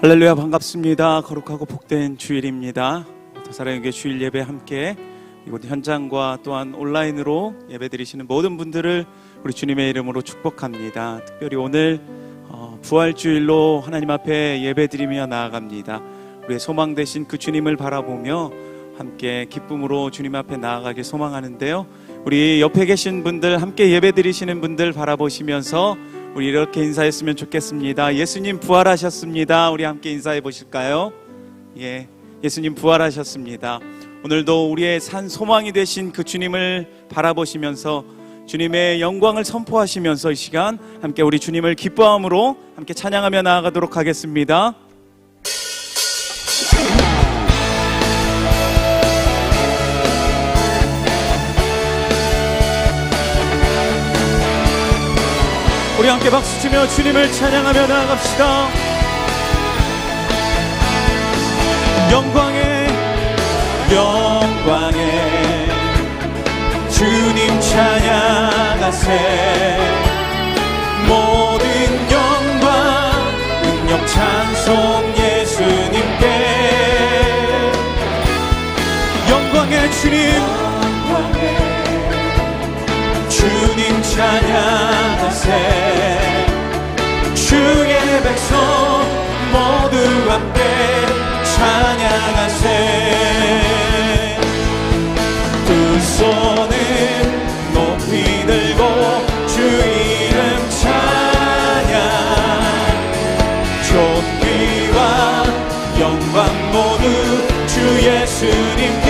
할렐루야, 반갑습니다. 거룩하고 복된 주일입니다. 사랑의 주일 예배 함께 이곳 현장과 또한 온라인으로 예배 드리시는 모든 분들을 우리 주님의 이름으로 축복합니다. 특별히 오늘 부활주일로 하나님 앞에 예배 드리며 나아갑니다. 우리의 소망 되신 그 주님을 바라보며 함께 기쁨으로 주님 앞에 나아가길 소망하는데요, 우리 옆에 계신 분들, 함께 예배 드리시는 분들 바라보시면서 우리 이렇게 인사했으면 좋겠습니다. 예수님 부활하셨습니다. 우리 함께 인사해 보실까요? 예수님 부활하셨습니다. 오늘도 우리의 산 소망이 되신 그 주님을 바라보시면서 주님의 영광을 선포하시면서 이 시간 함께 우리 주님을 기뻐함으로 함께 찬양하며 나아가도록 하겠습니다. 우리 함께 박수치며 주님을 찬양하며 나아갑시다. 영광에 주님 찬양하세. 모든 영광 능력 찬송 예수님께. 영광의 주님 찬양하세. 주의 백성 모두 함께 찬양하세. 두 손을 높이 들고 주 이름 찬양. 존귀와 영광 모두 주 예수님께.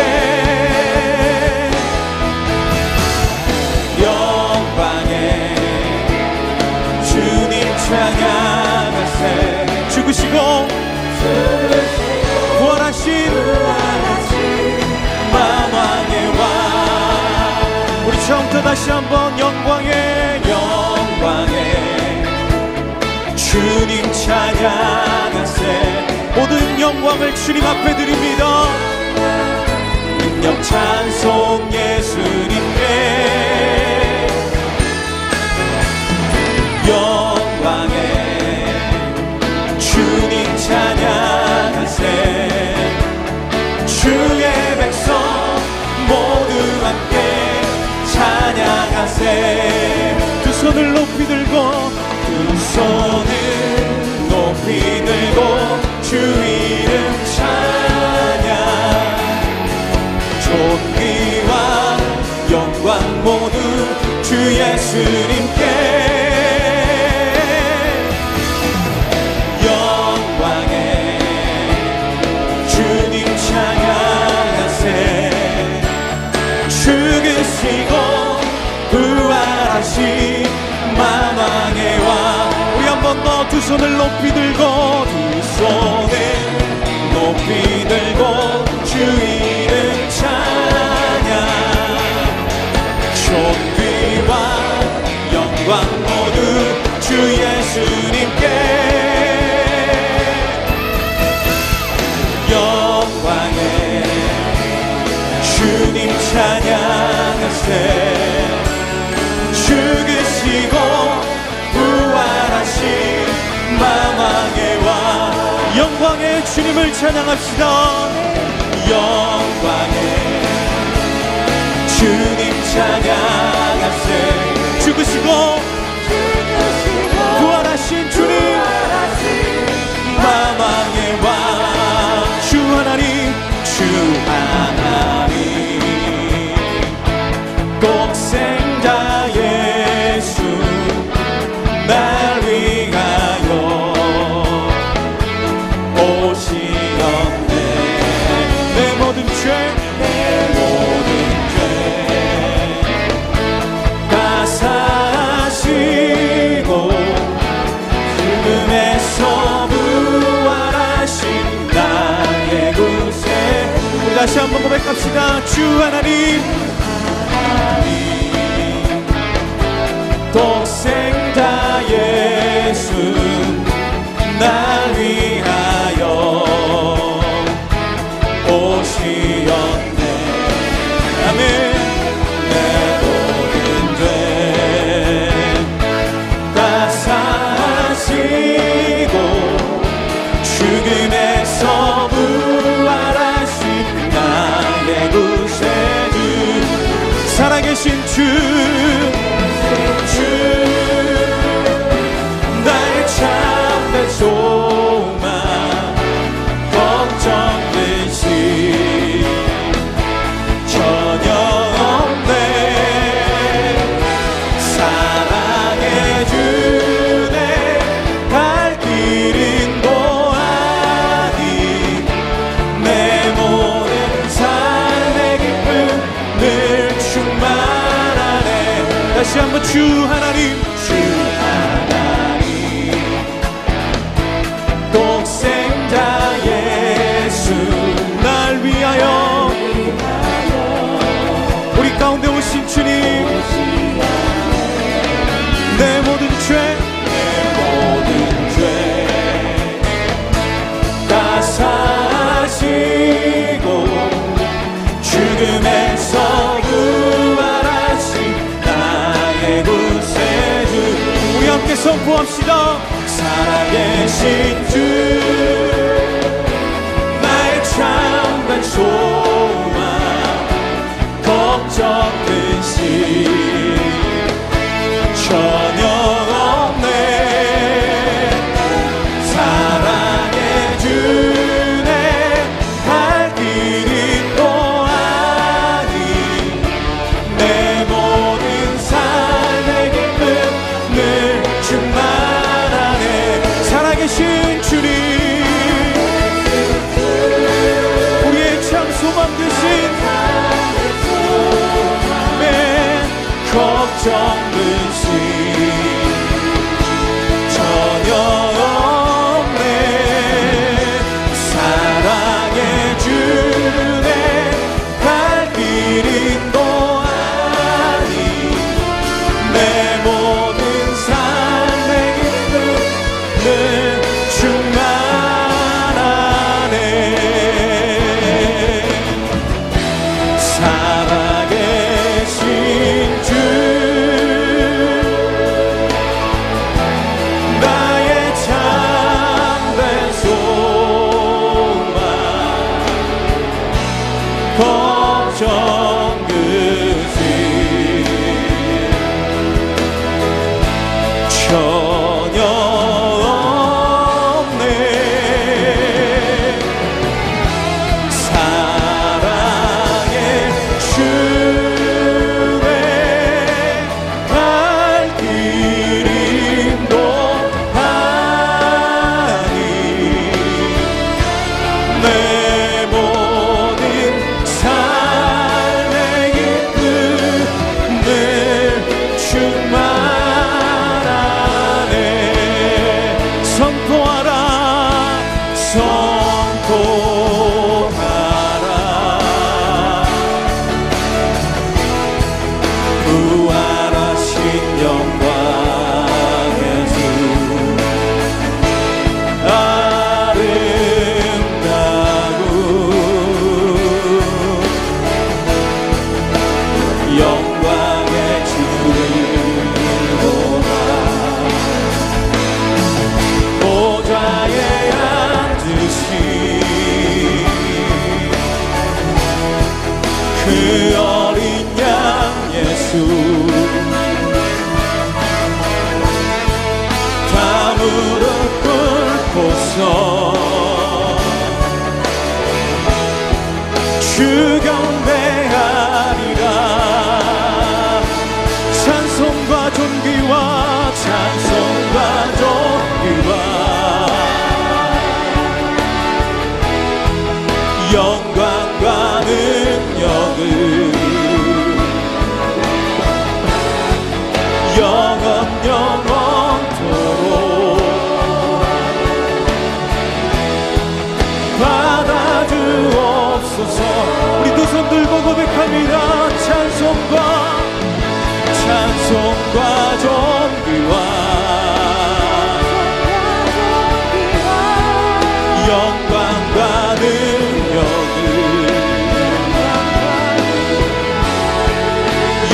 찬양하세. 죽으시고 부활하신 만왕의 왕. 우리 처음부터 다시 한번 영광의 주님 찬양하세. 모든 영광을 주님 앞에 드립니다. 능력 찬송 예수님께. 주님 찬양하세. 주의 백성 모두 함께 찬양하세. 두 손을 높이 들고 주 이름 찬양. 존귀와 영광 모두 주 예수님께. 부활하신 만왕의 왕. 우리 한 번 더 두 손을 높이 들고 주 이름 찬양. 존귀와 영광 모두 주 예수님께. 영광의 주님 찬양하세. 죽으시고 부활하신 만왕의 왕. 영광의 주님을 찬양합시다. 영광의 주님 찬양하세. 죽으시고 부활하신 주님 만왕의 왕. 주 하나님 독생자 예수 날 위하여 오시었네. 내 모든 죄 다 사시고 죽음에서 부활하신 나의 구세. 다시 한번 고백합시다. 주 하나님 독생자 예수 날 위하여 오시었네. 아멘. 내 모든 죄 다 사시고 주 죽음에서 부활하신 나의 구세주 살아계신 주 나의 참된 소망 걱정되시 전혀 없네 사랑해 주네 갈 길은 보아니 내 모든 삶의 기쁨 늘 충만하네 다시 한번 주 하나님 독생자 예수 날 위하여 우리 가운데 오신 주님 내 모든 죄 다 사시고 죽음에서 부활하신 나의 구세주 우리 함께 선포합시다 살아계신 주 나의 참된 소망 걱정되시 전혀 없네 사랑해 주네 갈 길이 또 아니 내 모든 삶의 기쁨 늘 충만하네 살아계신 주님 우리의 참 소망 되신 내 걱정 되신 전혀 없네 사랑해 주네 갈 길은 또 아니 내 모든 삶의 기쁨 늘 충만하네 살아계신 주 나의 참된 소망 걱정 그지 전혀 없네 사랑해 주네 갈 길임도 아니 내 모든 삶의 기쁨 늘 충만하네 선포하라 선포하라 부활하신 영광의 주 아름다고 영광의 주를 보라 보좌에 앉으신 그 어린 양 예수 다 무릎 꿇고서 주 경배하리라 찬송과 존귀와 찬송과 존귀와 영광과 능력을 영원 영원토록 받아주옵소서 우리 두 손 들고 고백합니다 찬송과 존귀와 영광과 능력을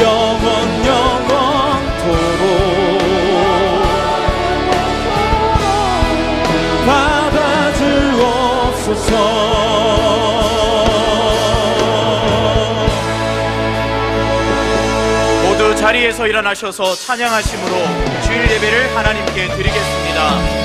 영원 영원토록 받아주 모두 자리에서 일어나셔서 찬양하심으로 주일 예배를 하나님께 드리겠습니다.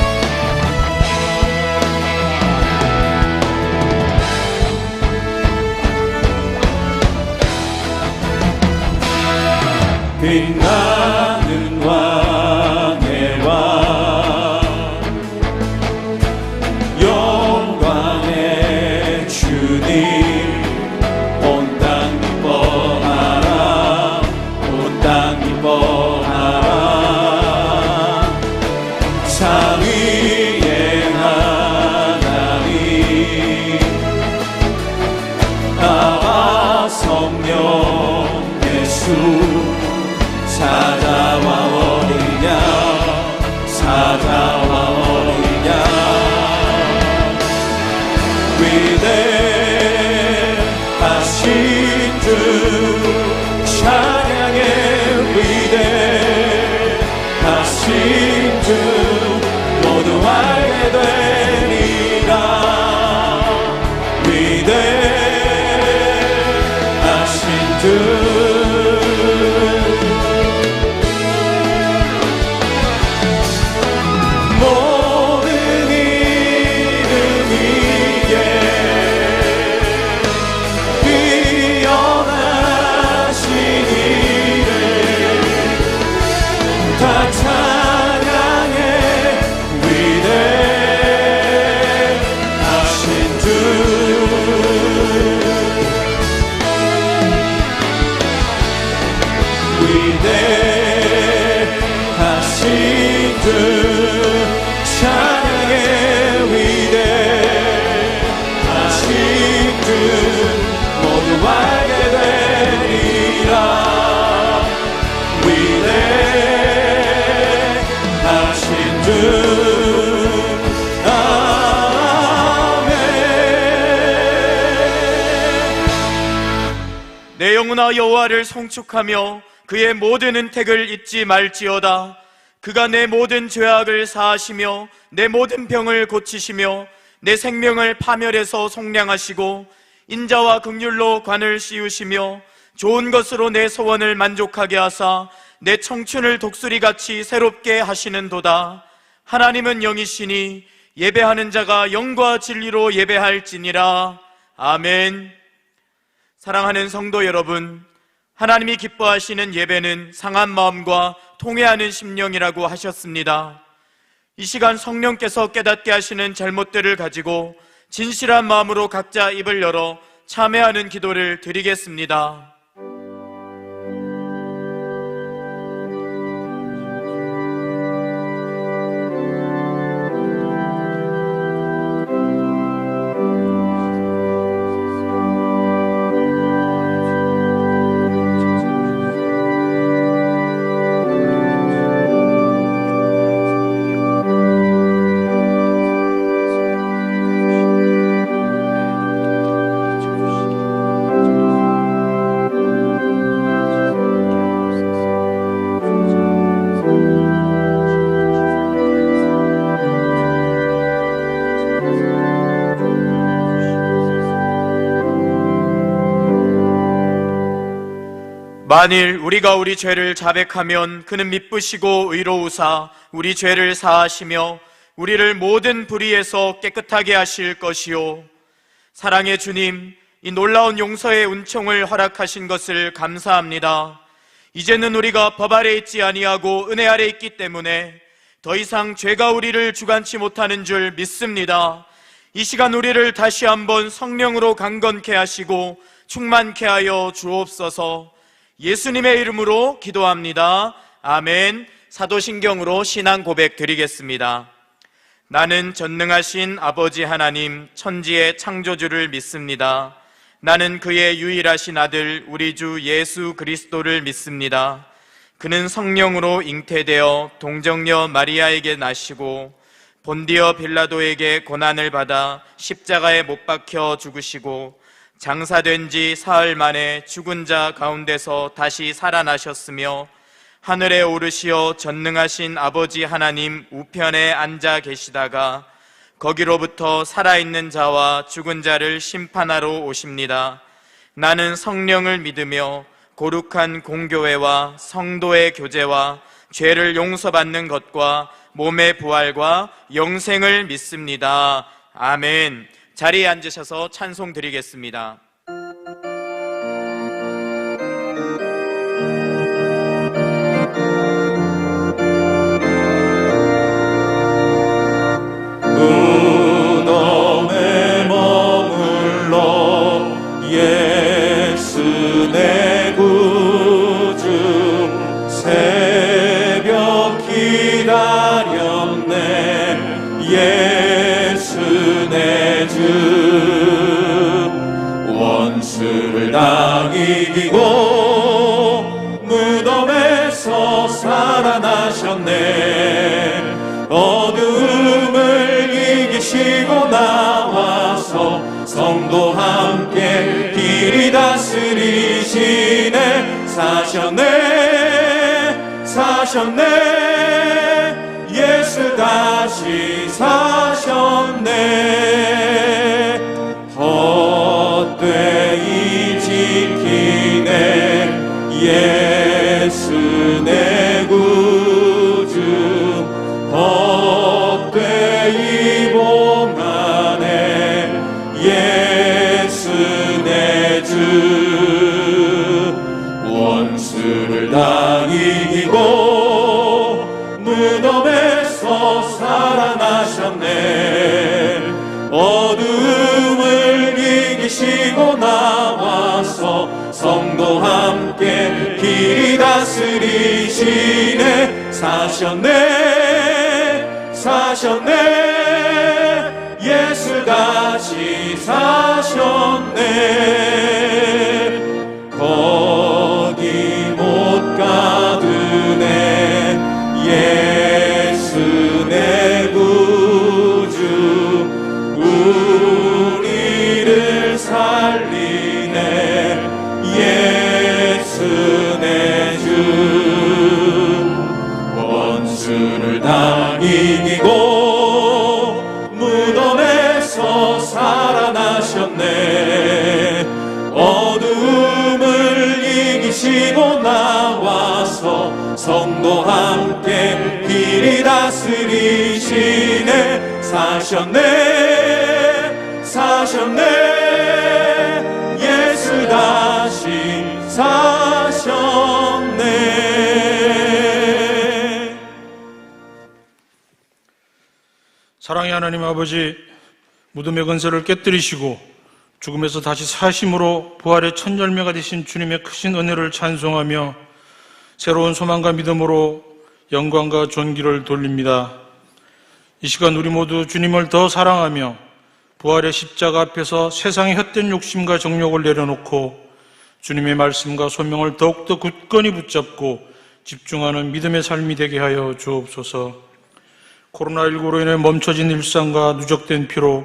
빛나는 왕의 왕, 영광의 주님, 온 땅 기뻐하라, 온 땅 기뻐하라. 자위의 하나님, 아바 성령 예수, 사자와 어린 양, 사자와 어린 양, 위대하신 주, 찬양의 위대하신 주, 모두 알게 되리라. 위대하신 주, 내 영혼아 여호와를 송축하며 그의 모든 은택을 잊지 말지어다. 그가 내 모든 죄악을 사하시며 내 모든 병을 고치시며 내 생명을 파멸해서 속량하시고 인자와 긍휼로 관을 씌우시며 좋은 것으로 내 소원을 만족하게 하사 내 청춘을 독수리같이 새롭게 하시는도다. 하나님은 영이시니 예배하는 자가 영과 진리로 예배할지니라. 아멘. 사랑하는 성도 여러분, 하나님이 기뻐하시는 예배는 상한 마음과 통회하는 심령이라고 하셨습니다. 이 시간 성령께서 깨닫게 하시는 잘못들을 가지고 진실한 마음으로 각자 입을 열어 참회하는 기도를 드리겠습니다. 만일 우리가 우리 죄를 자백하면 그는 미쁘시고 의로우사 우리 죄를 사하시며 우리를 모든 불의에서 깨끗하게 하실 것이요. 사랑의 주님, 이 놀라운 용서의 은총을 허락하신 것을 감사합니다. 이제는 우리가 법 아래 있지 아니하고 은혜 아래 있기 때문에 더 이상 죄가 우리를 주관치 못하는 줄 믿습니다. 이 시간 우리를 다시 한번 성령으로 강건케 하시고 충만케 하여 주옵소서. 예수님의 이름으로 기도합니다. 아멘. 사도신경으로 신앙 고백 드리겠습니다. 나는 전능하신 아버지 하나님 천지의 창조주를 믿습니다. 나는 그의 유일하신 아들 우리 주 예수 그리스도를 믿습니다. 그는 성령으로 잉태되어 동정녀 마리아에게 나시고 본디어 빌라도에게 고난을 받아 십자가에 못 박혀 죽으시고 장사된 지 사흘 만에 죽은 자 가운데서 다시 살아나셨으며 하늘에 오르시어 전능하신 아버지 하나님 우편에 앉아 계시다가 거기로부터 살아있는 자와 죽은 자를 심판하러 오십니다. 나는 성령을 믿으며 거룩한 공교회와 성도의 교제와 죄를 용서받는 것과 몸의 부활과 영생을 믿습니다. 아멘. 자리에 앉으셔서 찬송 드리겠습니다. 무덤에 머물러 예수 내 구주 새벽 기다렸네 예수 내 주 원수를 다 이기고 무덤에서 살아나셨네 어두움을 이기시고 나와서 성도 함께 길이 다스리시네 사셨네 예수 다시 사셨네 헛되이 지키네 예수 내 구주 헛되이 봉하네 예수 내 주 원수를 다 이기고 무덤에서 살아나셨네 어둠을 이기시고 나와서 성도 함께 길이 다스리시네 사셨네 예수 다시 사셨네 거기 못 가두네 예수 내 구주 우리를 살리네 예수 내 주 원수를 다 이기고 무덤에서 살아나셨네 어둠을 이기시고 나와서 성도 함께 길이 다스리시네 사셨네 예수 다시 사셨네 사랑의 하나님 아버지, 무덤의 근세를 깨뜨리시고 죽음에서 다시 사심으로 부활의 첫 열매가 되신 주님의 크신 은혜를 찬송하며 새로운 소망과 믿음으로 영광과 존귀를 돌립니다. 이 시간 우리 모두 주님을 더 사랑하며 부활의 십자가 앞에서 세상의 헛된 욕심과 정욕을 내려놓고 주님의 말씀과 소명을 더욱더 굳건히 붙잡고 집중하는 믿음의 삶이 되게 하여 주옵소서. 코로나19로 인해 멈춰진 일상과 누적된 피로,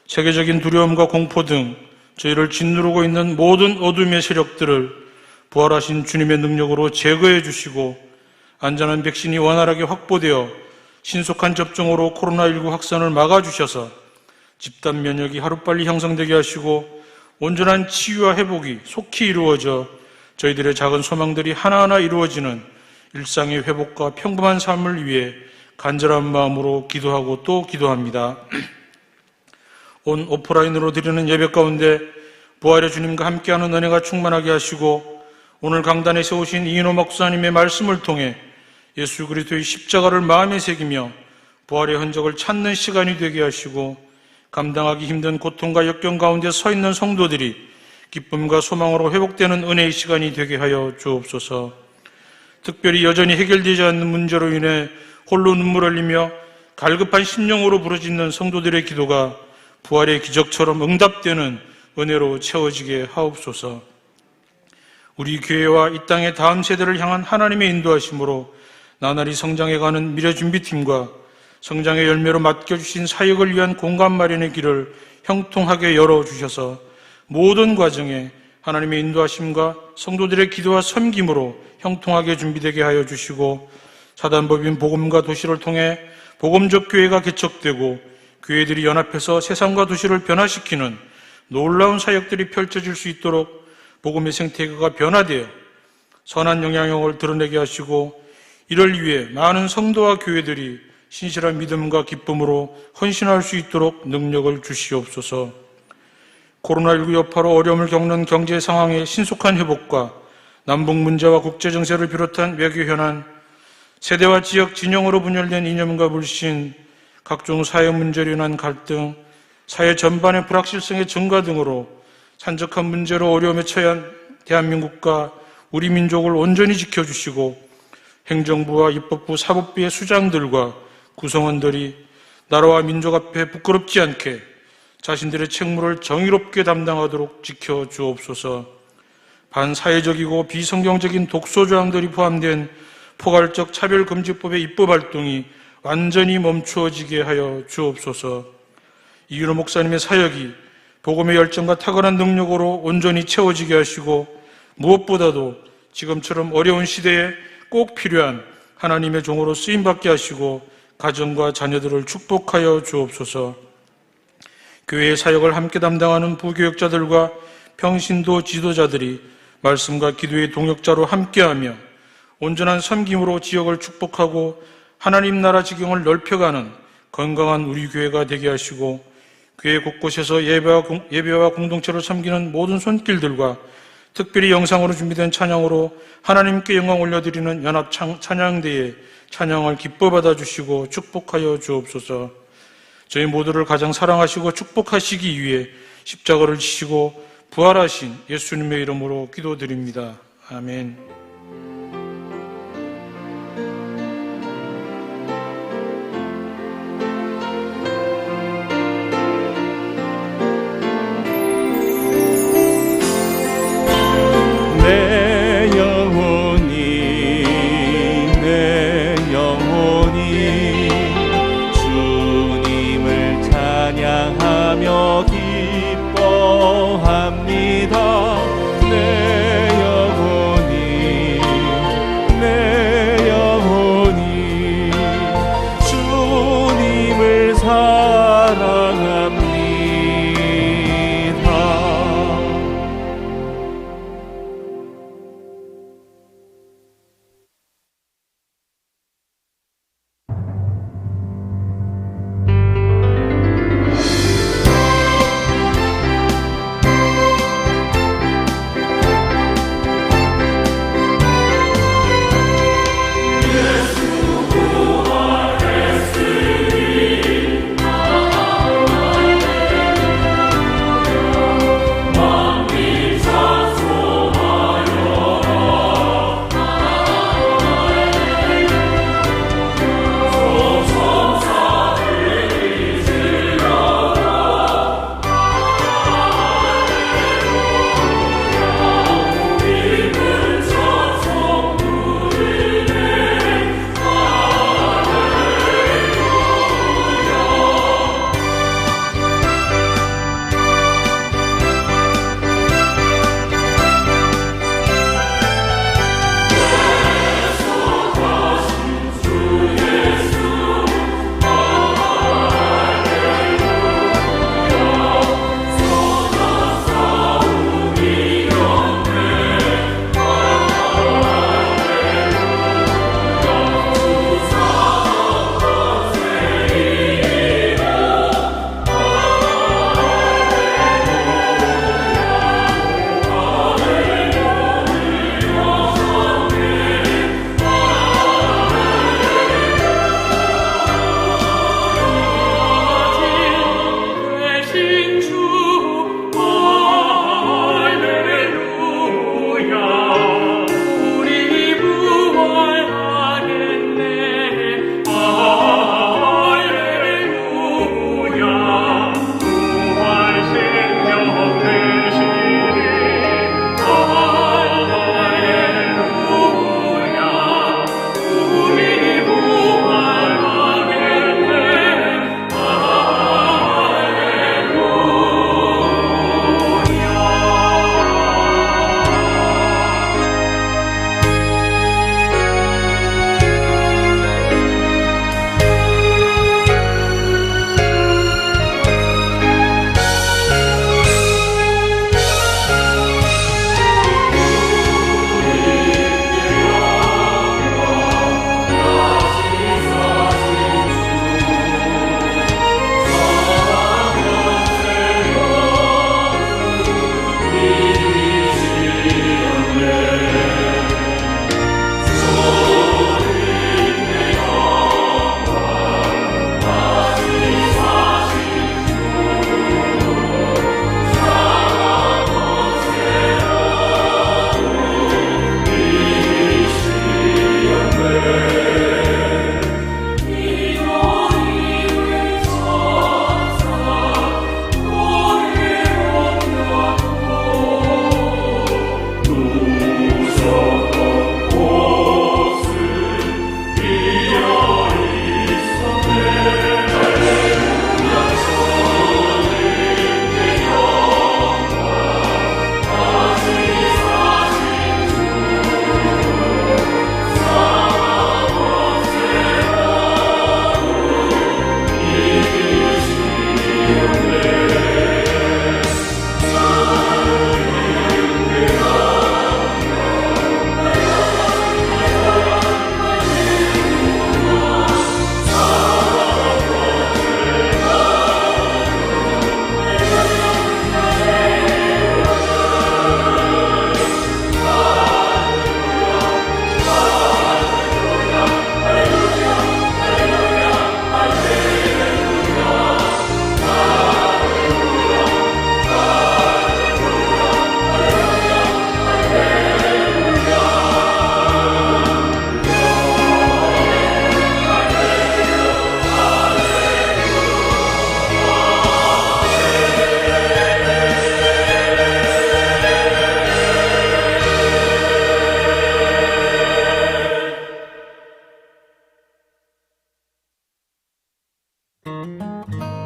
세계적인 두려움과 공포 등 저희를 짓누르고 있는 모든 어둠의 세력들을 부활하신 주님의 능력으로 제거해 주시고 안전한 백신이 원활하게 확보되어 신속한 접종으로 코로나19 확산을 막아주셔서 집단 면역이 하루빨리 형성되게 하시고 온전한 치유와 회복이 속히 이루어져 저희들의 작은 소망들이 하나하나 이루어지는 일상의 회복과 평범한 삶을 위해 간절한 마음으로 기도하고 또 기도합니다. 온 오프라인으로 드리는 예배 가운데 부활의 주님과 함께하는 은혜가 충만하게 하시고 오늘 강단에 세우신 이인호 목사님의 말씀을 통해 예수 그리스도의 십자가를 마음에 새기며 부활의 흔적을 찾는 시간이 되게 하시고 감당하기 힘든 고통과 역경 가운데 서 있는 성도들이 기쁨과 소망으로 회복되는 은혜의 시간이 되게 하여 주옵소서. 특별히 여전히 해결되지 않는 문제로 인해 홀로 눈물 흘리며 갈급한 심령으로 부르짖는 성도들의 기도가 부활의 기적처럼 응답되는 은혜로 채워지게 하옵소서. 우리 교회와 이 땅의 다음 세대를 향한 하나님의 인도하심으로 나날이 성장해가는 미래준비팀과 성장의 열매로 맡겨주신 사역을 위한 공간 마련의 길을 형통하게 열어주셔서 모든 과정에 하나님의 인도하심과 성도들의 기도와 섬김으로 형통하게 준비되게 하여 주시고 사단법인 복음과 도시를 통해 복음적 교회가 개척되고 교회들이 연합해서 세상과 도시를 변화시키는 놀라운 사역들이 펼쳐질 수 있도록 복음의 생태계가 변화되어 선한 영향력을 드러내게 하시고, 이를 위해 많은 성도와 교회들이 신실한 믿음과 기쁨으로 헌신할 수 있도록 능력을 주시옵소서. 코로나19 여파로 어려움을 겪는 경제 상황의 신속한 회복과 남북 문제와 국제 정세를 비롯한 외교 현안, 세대와 지역 진영으로 분열된 이념과 불신, 각종 사회 문제로 인한 갈등, 사회 전반의 불확실성의 증가 등으로 산적한 문제로 어려움에 처한 대한민국과 우리 민족을 온전히 지켜주시고, 행정부와 입법부, 사법부의 수장들과 구성원들이 나라와 민족 앞에 부끄럽지 않게 자신들의 책무를 정의롭게 담당하도록 지켜주옵소서. 반사회적이고 비성경적인 독소조항들이 포함된 포괄적 차별금지법의 입법 활동이 완전히 멈추어지게 하여 주옵소서. 이윤호 목사님의 사역이 복음의 열정과 탁월한 능력으로 온전히 채워지게 하시고, 무엇보다도 지금처럼 어려운 시대에 꼭 필요한 하나님의 종으로 쓰임받게 하시고 가정과 자녀들을 축복하여 주옵소서. 교회의 사역을 함께 담당하는 부교역자들과 평신도 지도자들이 말씀과 기도의 동역자로 함께하며 온전한 섬김으로 지역을 축복하고 하나님 나라 지경을 넓혀가는 건강한 우리 교회가 되게 하시고, 교회 곳곳에서 예배와 공동체로 섬기는 모든 손길들과 특별히 영상으로 준비된 찬양으로 하나님께 영광 올려드리는 연합 찬양대에 찬양을 기뻐 받아주시고 축복하여 주옵소서. 저희 모두를 가장 사랑하시고 축복하시기 위해 십자가를 지시고 부활하신 예수님의 이름으로 기도드립니다. 아멘. 내 영혼이 주님을 찬양하며 기뻐합니다. 내 영혼이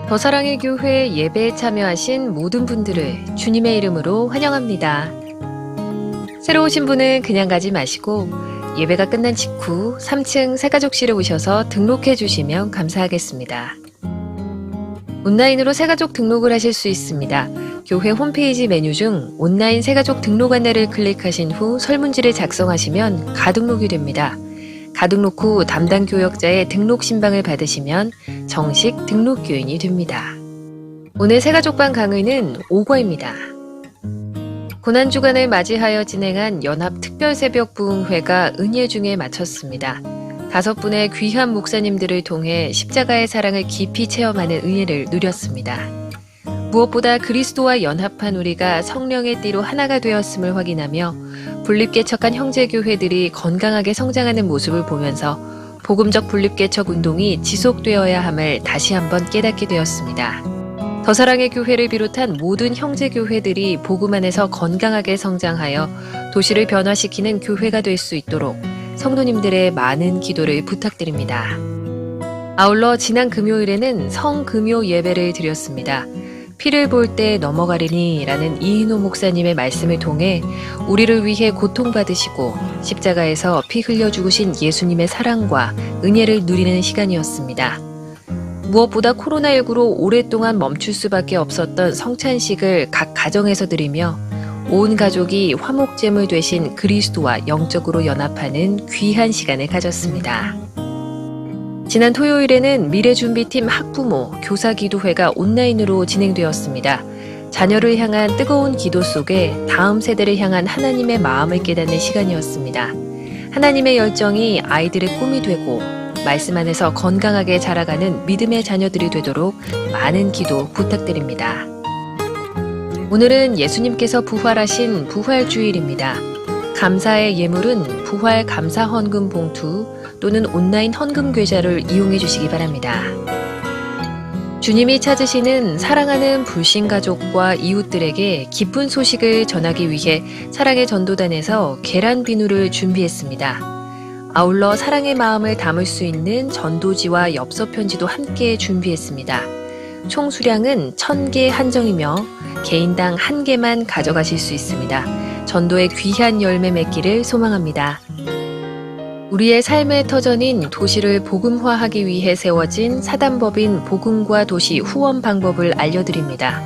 더 사랑의 교회 예배에 참여하신 모든 분들을 주님의 이름으로 환영합니다. 새로 오신 분은 그냥 가지 마시고 예배가 끝난 직후 3층 새가족실에 오셔서 등록해 주시면 감사하겠습니다. 온라인으로 새가족 등록을 하실 수 있습니다. 교회 홈페이지 메뉴 중 온라인 새가족 등록 안내를 클릭하신 후 설문지를 작성하시면 가등록이 됩니다. 가등록 후 담당 교역자의 등록 신방을 받으시면 정식 등록 교인이 됩니다. 오늘 새가족반 강의는 5과입니다. 고난주간을 맞이하여 진행한 연합 특별새벽 부흥회가 은예중에 마쳤습니다. 5분의 귀한 목사님들을 통해 십자가의 사랑을 깊이 체험하는 은혜를 누렸습니다. 무엇보다 그리스도와 연합한 우리가 성령의 띠로 하나가 되었음을 확인하며 분립개척한 형제교회들이 건강하게 성장하는 모습을 보면서 복음적 분립개척 운동이 지속되어야 함을 다시 한번 깨닫게 되었습니다. 더 사랑의 교회를 비롯한 모든 형제교회들이 복음 안에서 건강하게 성장하여 도시를 변화시키는 교회가 될 수 있도록 성도님들의 많은 기도를 부탁드립니다. 아울러 지난 금요일에는 성금요 예배를 드렸습니다. 피를 볼 때 넘어가리니 라는 이인호 목사님의 말씀을 통해 우리를 위해 고통받으시고 십자가에서 피 흘려 죽으신 예수님의 사랑과 은혜를 누리는 시간이었습니다. 무엇보다 코로나19로 오랫동안 멈출 수밖에 없었던 성찬식을 각 가정에서 드리며 온 가족이 화목제물 되신 그리스도와 영적으로 연합하는 귀한 시간을 가졌습니다. 지난 토요일에는 미래준비팀 학부모 교사기도회가 온라인으로 진행되었습니다. 자녀를 향한 뜨거운 기도 속에 다음 세대를 향한 하나님의 마음을 깨닫는 시간이었습니다. 하나님의 열정이 아이들의 꿈이 되고 말씀 안에서 건강하게 자라가는 믿음의 자녀들이 되도록 많은 기도 부탁드립니다. 오늘은 예수님께서 부활하신 부활주일입니다. 감사의 예물은 부활 감사 헌금 봉투 또는 온라인 헌금 계좌를 이용해 주시기 바랍니다. 주님이 찾으시는 사랑하는 불신 가족과 이웃들에게 기쁜 소식을 전하기 위해 사랑의 전도단에서 계란 비누를 준비했습니다. 아울러 사랑의 마음을 담을 수 있는 전도지와 엽서 편지도 함께 준비했습니다. 총 수량은 1000개 한정이며 개인당 1개만 가져가실 수 있습니다. 전도의 귀한 열매 맺기를 소망합니다. 우리의 삶의 터전인 도시를 복음화하기 위해 세워진 사단법인 복음과 도시 후원 방법을 알려드립니다.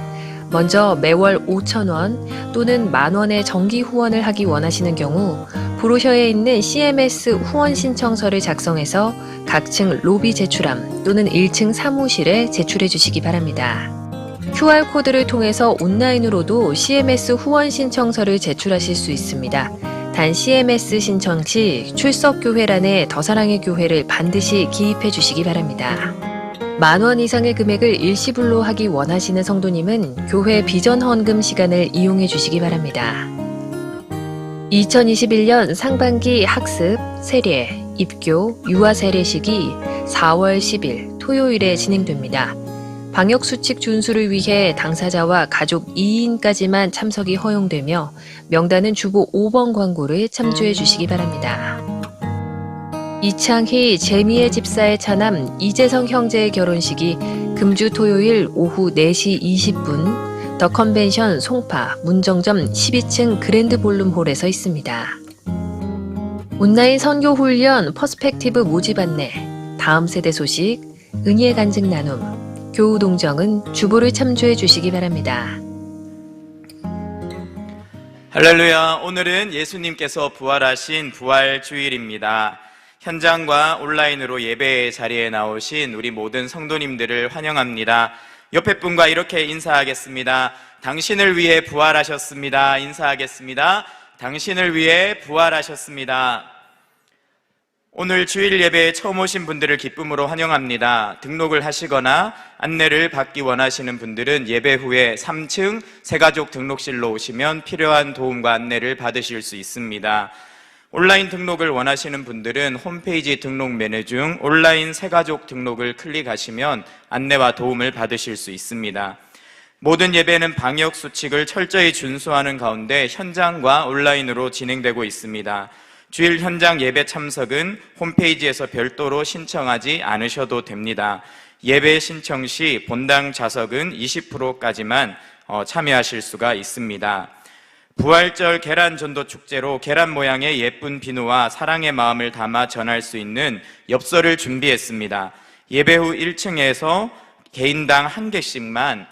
먼저 매월 5,000원 또는 10,000원의 정기 후원을 하기 원하시는 경우 브로셔에 있는 CMS 후원 신청서를 작성해서 각층 로비 제출함 또는 1층 사무실에 제출해 주시기 바랍니다. QR코드를 통해서 온라인으로도 CMS 후원 신청서를 제출하실 수 있습니다. 단 CMS 신청 시 출석교회란에 더 사랑의 교회를 반드시 기입해 주시기 바랍니다. 10,000원 이상의 금액을 일시불로 하기 원하시는 성도님은 교회 비전 헌금 시간을 이용해 주시기 바랍니다. 2021년 상반기 학습, 세례, 입교, 유아 세례식이 4월 10일 토요일에 진행됩니다. 방역수칙 준수를 위해 당사자와 가족 2인까지만 참석이 허용되며 명단은 주보 5번 광고를 참조해 주시기 바랍니다. 이창희 재미의 집사의 차남 이재성 형제의 결혼식이 금주 토요일 오후 4시 20분 더 컨벤션 송파 문정점 12층 그랜드 볼룸홀에서 있습니다. 온라인 선교 훈련 퍼스펙티브 모집 안내, 다음 세대 소식, 은혜 간증 나눔, 교우 동정은 주보를 참조해 주시기 바랍니다. 할렐루야. 오늘은 예수님께서 부활하신 부활주일입니다. 현장과 온라인으로 예배 자리에 나오신 우리 모든 성도님들을 환영합니다. 옆에 분과 이렇게 인사하겠습니다. 당신을 위해 부활하셨습니다. 인사하겠습니다. 당신을 위해 부활하셨습니다. 오늘 주일 예배에 처음 오신 분들을 기쁨으로 환영합니다. 등록을 하시거나 안내를 받기 원하시는 분들은 예배 후에 3층 새가족 등록실로 오시면 필요한 도움과 안내를 받으실 수 있습니다. 온라인 등록을 원하시는 분들은 홈페이지 등록 메뉴 중 온라인 새가족 등록을 클릭하시면 안내와 도움을 받으실 수 있습니다. 모든 예배는 방역 수칙을 철저히 준수하는 가운데 현장과 온라인으로 진행되고 있습니다. 주일 현장 예배 참석은 홈페이지에서 별도로 신청하지 않으셔도 됩니다. 예배 신청 시 본당 좌석은 20%까지만 참여하실 수가 있습니다. 부활절 계란 전도 축제로 계란 모양의 예쁜 비누와 사랑의 마음을 담아 전할 수 있는 엽서를 준비했습니다. 예배 후 1층에서 개인당 1개씩만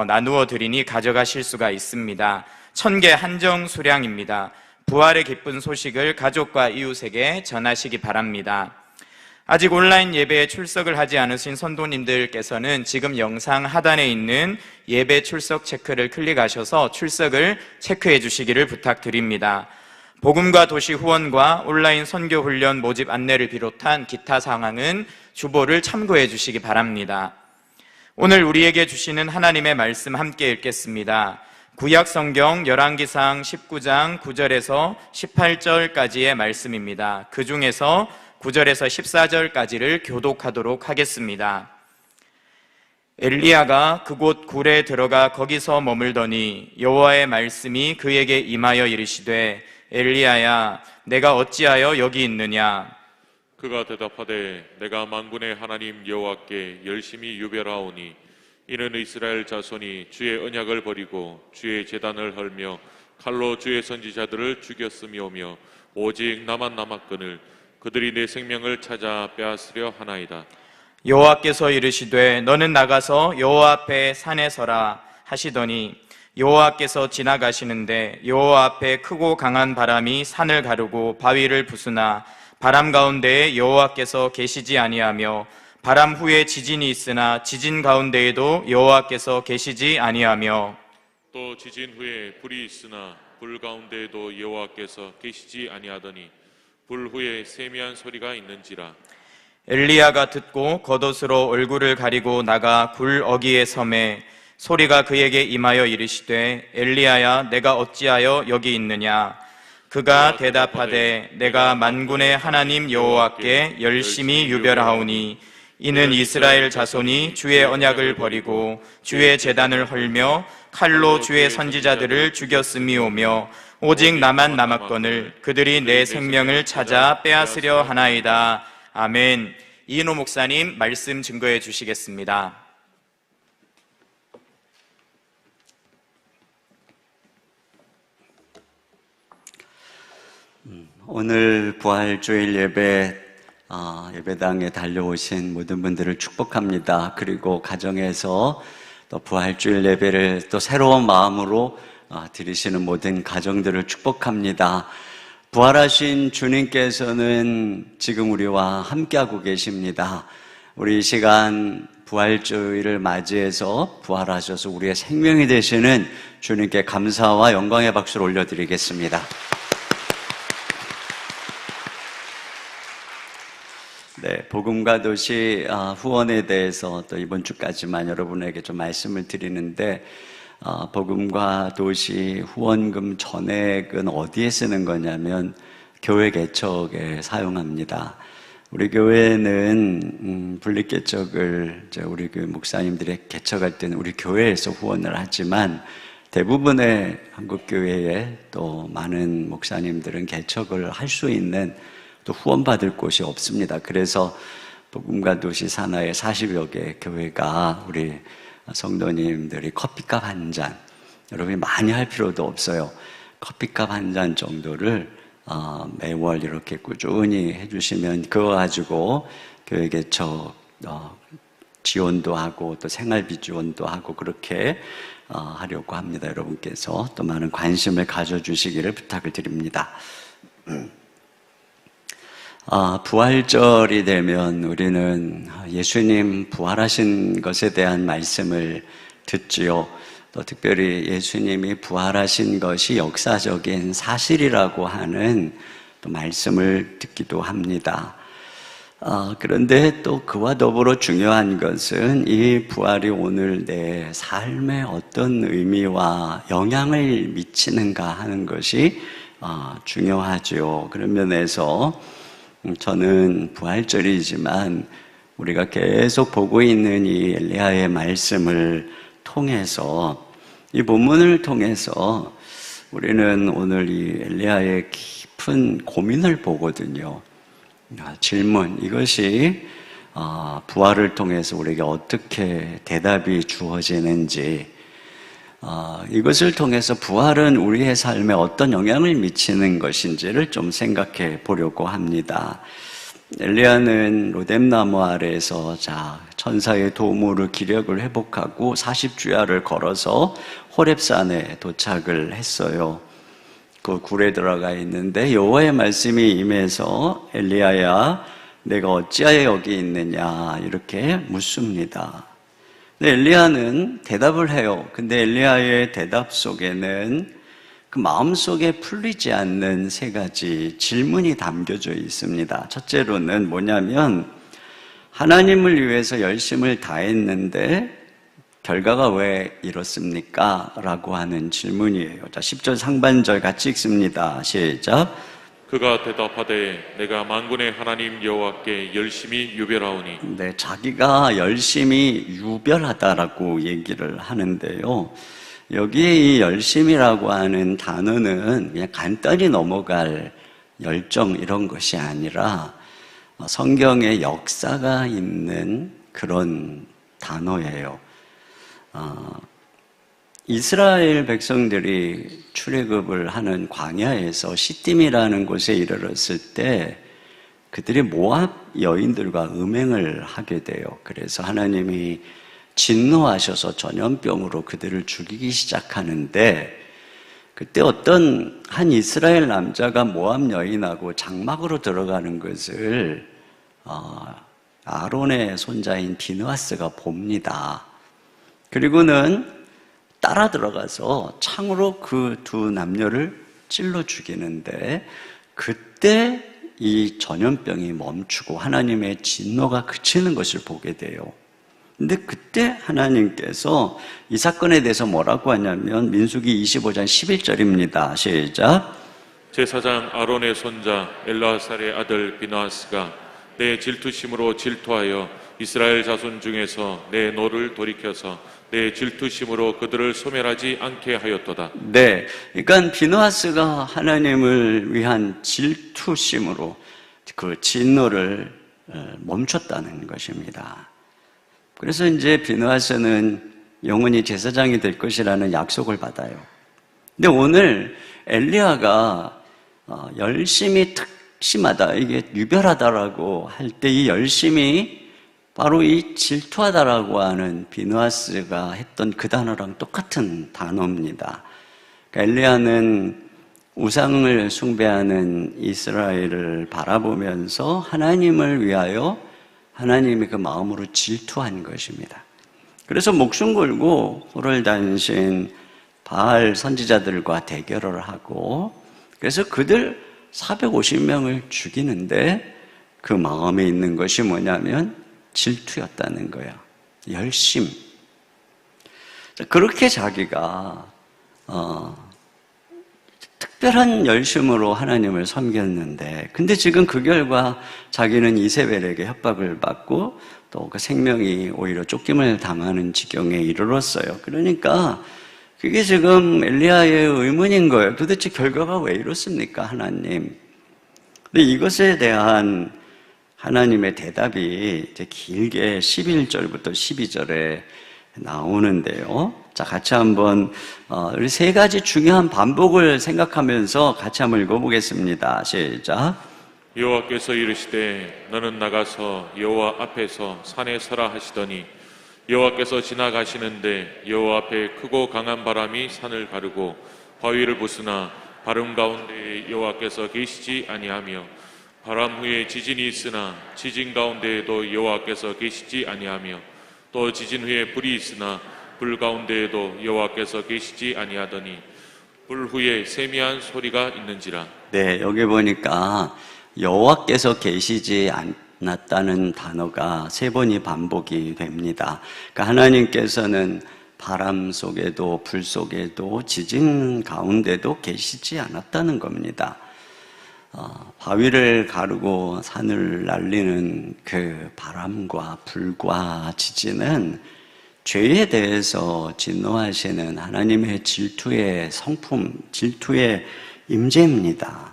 나누어 드리니 가져가실 수가 있습니다. 1000개 한정 수량입니다. 부활의 기쁜 소식을 가족과 이웃에게 전하시기 바랍니다. 아직 온라인 예배에 출석을 하지 않으신 성도님들께서는 지금 영상 하단에 있는 예배 출석 체크를 클릭하셔서 출석을 체크해 주시기를 부탁드립니다. 복음과 도시 후원과 온라인 선교 훈련 모집 안내를 비롯한 기타 사항은 주보를 참고해 주시기 바랍니다. 오늘 우리에게 주시는 하나님의 말씀 함께 읽겠습니다. 구약 성경 열왕기상 19장 9절에서 18절까지의 말씀입니다. 그 중에서 9절에서 14절까지를 교독하도록 하겠습니다. 엘리야가 그곳 굴에 들어가 거기서 머물더니 여호와의 말씀이 그에게 임하여 이르시되 엘리야야 내가 어찌하여 여기 있느냐. 그가 대답하되 내가 만군의 하나님 여호와께 열심히 유별하오니 이는 이스라엘 자손이 주의 언약을 버리고 주의 제단을 헐며 칼로 주의 선지자들을 죽였음이오며 오직 나만 남았거늘 그들이 내 생명을 찾아 빼앗으려 하나이다. 여호와께서 이르시되 너는 나가서 여호와 앞에 산에 서라 하시더니 여호와께서 지나가시는데 여호와 앞에 크고 강한 바람이 산을 가르고 바위를 부수나 바람 가운데에 여호와께서 계시지 아니하며 바람 후에 지진이 있으나 지진 가운데에도 여호와께서 계시지 아니하며 또 지진 후에 불이 있으나 불 가운데에도 여호와께서 계시지 아니하더니 불 후에 세미한 소리가 있는지라. 엘리야가 듣고 겉옷으로 얼굴을 가리고 나가 굴 어귀에 섬에 소리가 그에게 임하여 이르시되 엘리야야 내가 어찌하여 여기 있느냐. 그가 대답하되 내가 만군의 하나님 여호와께 열심히 유별하오니 이는 이스라엘 자손이 주의 언약을 버리고 주의 제단을 헐며 칼로 주의 선지자들을 죽였음이오며 오직 나만 남았거늘 그들이 내 생명을 찾아 빼앗으려 하나이다. 아멘. 이인호 목사님 말씀 증거해 주시겠습니다. 오늘 부활주일 예배당에 달려오신 모든 분들을 축복합니다. 그리고 가정에서 또 부활주일 예배를 또 새로운 마음으로 드리시는 모든 가정들을 축복합니다. 부활하신 주님께서는 지금 우리와 함께하고 계십니다. 우리 이 시간 부활주일을 맞이해서 부활하셔서 우리의 생명이 되시는 주님께 감사와 영광의 박수를 올려드리겠습니다. 네, 복음과 도시 후원에 대해서 또 이번 주까지만 여러분에게 좀 말씀을 드리는데 복음과 도시 후원금 전액은 어디에 쓰는 거냐면 교회 개척에 사용합니다. 우리 교회는 분립개척을 우리 교회 목사님들이 개척할 때는 우리 교회에서 후원을 하지만 대부분의 한국교회에 또 많은 목사님들은 개척을 할 수 있는 또 후원받을 곳이 없습니다. 그래서 복음과 도시 산하의 40여 개 교회가 우리 성도님들이 커피값 한 잔, 여러분이 많이 할 필요도 없어요. 커피값 한 잔 정도를 매월 이렇게 꾸준히 해주시면 그거 가지고 교회 개척 지원도 하고 또 생활비 지원도 하고 그렇게 하려고 합니다. 여러분께서 또 많은 관심을 가져주시기를 부탁을 드립니다. 부활절이 되면 우리는 예수님 부활하신 것에 대한 말씀을 듣지요. 또 특별히 예수님이 부활하신 것이 역사적인 사실이라고 하는 또 말씀을 듣기도 합니다. 그런데 또 그와 더불어 중요한 것은 이 부활이 오늘 내 삶에 어떤 의미와 영향을 미치는가 하는 것이 중요하죠. 그런 면에서 저는 부활절이지만 우리가 계속 보고 있는 이 엘리야의 말씀을 통해서 이 본문을 통해서 우리는 오늘 이 엘리야의 깊은 고민을 보거든요. 질문, 이것이 부활을 통해서 우리에게 어떻게 대답이 주어지는지, 이것을 통해서 부활은 우리의 삶에 어떤 영향을 미치는 것인지를 좀 생각해 보려고 합니다. 엘리야는 로뎀나무 아래에서 천사의 도움으로 기력을 회복하고 40주야를 걸어서 호렙산에 도착을 했어요. 그 굴에 들어가 있는데 여호와의 말씀이 임해서 엘리야야 내가 어찌하여 여기 있느냐 이렇게 묻습니다. 근데 엘리야는 대답을 해요. 근데 엘리야의 대답 속에는 그 마음속에 풀리지 않는 세 가지 질문이 담겨져 있습니다. 첫째로는 뭐냐면 하나님을 위해서 열심을 다했는데 결과가 왜 이렇습니까? 라고 하는 질문이에요. 10절 상반절 같이 읽습니다. 시작. 그가 대답하되 내가 만군의 하나님 여호와께 열심히 유별하오니. 네, 자기가 열심히 유별하다라고 얘기를 하는데요. 여기에 이 열심이라고 하는 단어는 그냥 간단히 넘어갈 열정 이런 것이 아니라 성경에 역사가 있는 그런 단어예요. 이스라엘 백성들이 출애굽을 하는 광야에서 시딤이라는 곳에 이르렀을 때 그들이 모압 여인들과 음행을 하게 돼요. 그래서 하나님이 진노하셔서 전염병으로 그들을 죽이기 시작하는데 그때 어떤 한 이스라엘 남자가 모압 여인하고 장막으로 들어가는 것을 아론의 손자인 비느하스가 봅니다. 그리고는 따라 들어가서 창으로 그 두 남녀를 찔러 죽이는데 그때 이 전염병이 멈추고 하나님의 진노가 그치는 것을 보게 돼요. 근데 그때 하나님께서 이 사건에 대해서 뭐라고 하냐면 민수기 25장 11절입니다. 시작. 제사장 아론의 손자 엘라살의 아들 비느하스가 내 질투심으로 질투하여 이스라엘 자손 중에서 내 노를 돌이켜서 내 질투심으로 그들을 소멸하지 않게 하였도다. 네, 그러니까 비느하스가 하나님을 위한 질투심으로 그 진노를 멈췄다는 것입니다. 그래서 이제 비느하스는 영원히 제사장이 될 것이라는 약속을 받아요. 근데 오늘 엘리야가 열심히 특심하다, 이게 유별하다라고 할 때 이 열심이 바로 이 질투하다라고 하는 비느하스가 했던 그 단어랑 똑같은 단어입니다. 그러니까 엘리야는 우상을 숭배하는 이스라엘을 바라보면서 하나님을 위하여 하나님이 그 마음으로 질투한 것입니다. 그래서 목숨 걸고 호를 다니신 바알 선지자들과 대결을 하고 그래서 그들 450명을 죽이는데 그 마음에 있는 것이 뭐냐면 질투였다는 거야. 열심. 그렇게 자기가 특별한 열심으로 하나님을 섬겼는데 근데 지금 그 결과 자기는 이세벨에게 협박을 받고 또 그 생명이 오히려 쫓김을 당하는 지경에 이르렀어요. 그러니까 그게 지금 엘리야의 의문인 거예요. 도대체 결과가 왜 이렇습니까, 하나님? 근데 이것에 대한 하나님의 대답이 이제 길게 11절부터 12절에 나오는데요. 자, 같이 한번 우리 세 가지 중요한 반복을 생각하면서 같이 한번 읽어보겠습니다. 시작. 여호와께서 이르시되 너는 나가서 여호와 앞에서 산에 서라 하시더니 여호와께서 지나가시는데 여호와 앞에 크고 강한 바람이 산을 가르고 바위를 부수나 바람 가운데에 여호와께서 계시지 아니하며 바람 후에 지진이 있으나 지진 가운데에도 여호와께서 계시지 아니하며 또 지진 후에 불이 있으나 불 가운데에도 여호와께서 계시지 아니하더니 불 후에 세미한 소리가 있는지라. 네, 여기 보니까 여호와께서 계시지 않았다는 단어가 3번이 반복이 됩니다. 그러니까 하나님께서는 바람 속에도 불 속에도 지진 가운데도 계시지 않았다는 겁니다. 바위를 가르고 산을 날리는 그 바람과 불과 지진은 죄에 대해서 진노하시는 하나님의 질투의 성품, 질투의 임재입니다.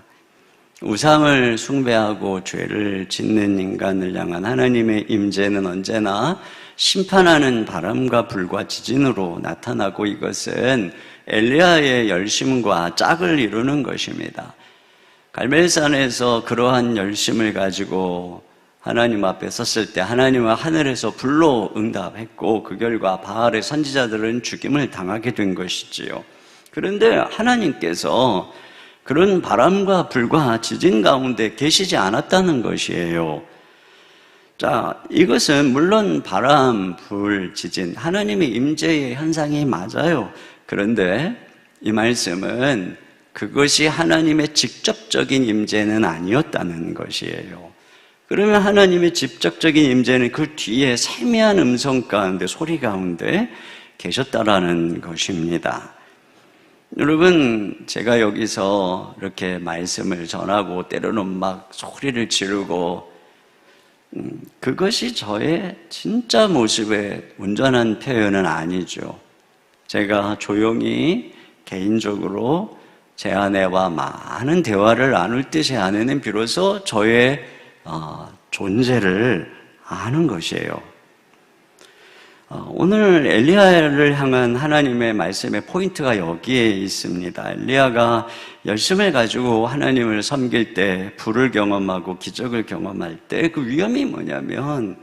우상을 숭배하고 죄를 짓는 인간을 향한 하나님의 임재는 언제나 심판하는 바람과 불과 지진으로 나타나고 이것은 엘리야의 열심과 짝을 이루는 것입니다. 갈멜산에서 그러한 열심을 가지고 하나님 앞에 섰을 때 하나님은 하늘에서 불로 응답했고 그 결과 바알의 선지자들은 죽임을 당하게 된 것이지요. 그런데 하나님께서 그런 바람과 불과 지진 가운데 계시지 않았다는 것이에요. 자, 이것은 물론 바람, 불, 지진, 하나님의 임재의 현상이 맞아요. 그런데 이 말씀은 그것이 하나님의 직접적인 임재는 아니었다는 것이에요. 그러면 하나님의 직접적인 임재는 그 뒤에 세미한 음성 가운데, 소리 가운데 계셨다라는 것입니다. 여러분, 제가 여기서 이렇게 말씀을 전하고 때로는 막 소리를 지르고 그것이 저의 진짜 모습의 온전한 표현은 아니죠. 제가 조용히 개인적으로 제 아내와 많은 대화를 나눌 때 제 아내는 비로소 저의 존재를 아는 것이에요. 오늘 엘리야를 향한 하나님의 말씀의 포인트가 여기에 있습니다. 엘리야가 열심을 가지고 하나님을 섬길 때, 불을 경험하고 기적을 경험할 때 그 위험이 뭐냐면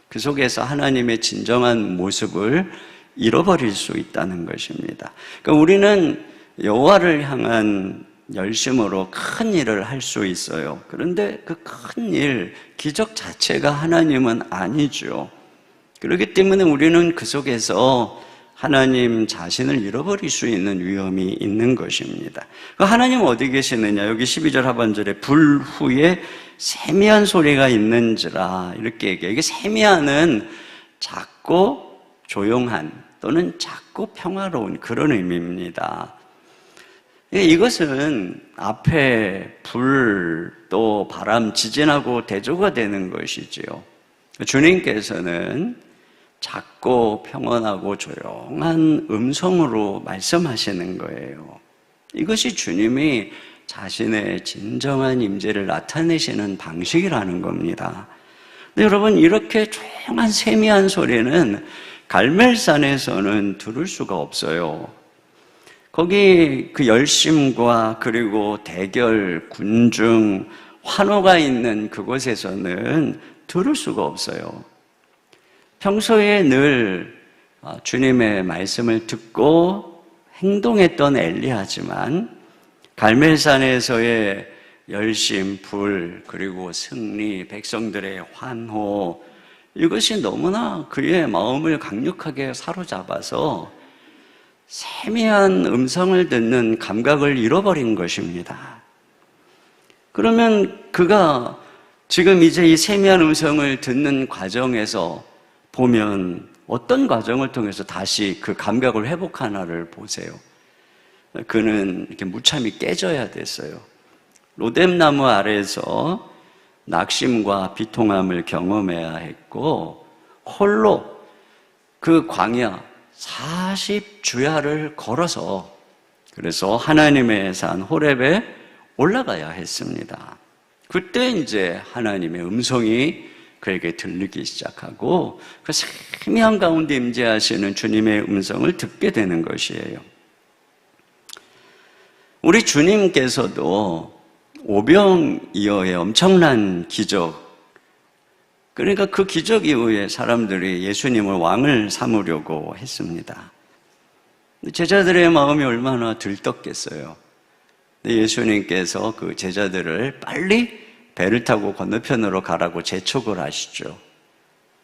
그 속에서 하나님의 진정한 모습을 잃어버릴 수 있다는 것입니다. 그러니까 우리는 여호와를 향한 열심으로 큰 일을 할 수 있어요. 그런데 그 큰 일, 기적 자체가 하나님은 아니죠. 그렇기 때문에 우리는 그 속에서 하나님 자신을 잃어버릴 수 있는 위험이 있는 것입니다. 하나님 어디 계시느냐? 여기 12절 하반절에 불 후에 세미한 소리가 있는지라 이렇게 얘기해요. 이게 세미한은 작고 조용한 또는 작고 평화로운 그런 의미입니다. 이것은 앞에 불, 또 바람, 지진하고 대조가 되는 것이지요. 주님께서는 작고 평온하고 조용한 음성으로 말씀하시는 거예요. 이것이 주님이 자신의 진정한 임재를 나타내시는 방식이라는 겁니다. 근데 여러분, 이렇게 조용한 세미한 소리는 갈멜산에서는 들을 수가 없어요. 거기 그 열심과 그리고 대결, 군중, 환호가 있는 그곳에서는 들을 수가 없어요. 평소에 늘 주님의 말씀을 듣고 행동했던 엘리야지만 갈멜산에서의 열심, 불, 그리고 승리, 백성들의 환호, 이것이 너무나 그의 마음을 강력하게 사로잡아서 세미한 음성을 듣는 감각을 잃어버린 것입니다. 그러면 그가 지금 이제 이 세미한 음성을 듣는 과정에서 보면 어떤 과정을 통해서 다시 그 감각을 회복하나를 보세요. 그는 이렇게 무참히 깨져야 됐어요. 로뎀나무 아래에서 낙심과 비통함을 경험해야 했고 홀로 그 광야 40주야를 걸어서 그래서 하나님의 산 호렙에 올라가야 했습니다. 그때 이제 하나님의 음성이 그에게 들리기 시작하고 그 세미한 가운데 임재하시는 주님의 음성을 듣게 되는 것이에요. 우리 주님께서도 오병이어의 엄청난 기적, 그러니까 그 기적 이후에 사람들이 예수님을 왕을 삼으려고 했습니다. 제자들의 마음이 얼마나 들떴겠어요. 예수님께서 그 제자들을 빨리 배를 타고 건너편으로 가라고 재촉을 하시죠.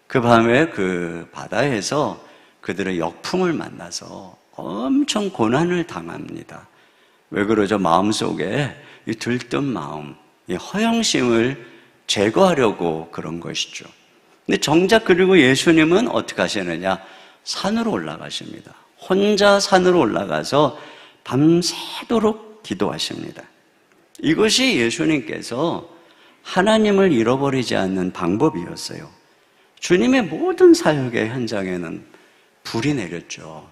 그 밤에 그 바다에서 그들의 역풍을 만나서 엄청 고난을 당합니다. 왜 그러죠? 마음속에 이 들뜬 마음, 이 허영심을 제거하려고 그런 것이죠. 근데 정작 그리고 예수님은 어떻게 하시느냐? 산으로 올라가십니다. 혼자 산으로 올라가서 밤새도록 기도하십니다. 이것이 예수님께서 하나님을 잃어버리지 않는 방법이었어요. 주님의 모든 사역의 현장에는 불이 내렸죠.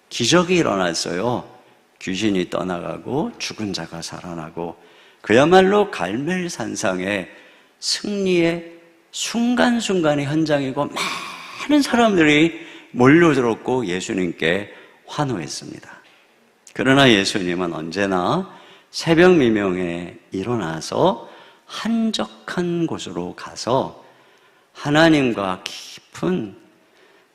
기적이 일어났어요. 귀신이 떠나가고 죽은 자가 살아나고, 그야말로 갈멜산상의 승리의 순간순간의 현장이고, 많은 사람들이 몰려들었고 예수님께 환호했습니다. 그러나 예수님은 언제나 새벽 미명에 일어나서 한적한 곳으로 가서 하나님과 깊은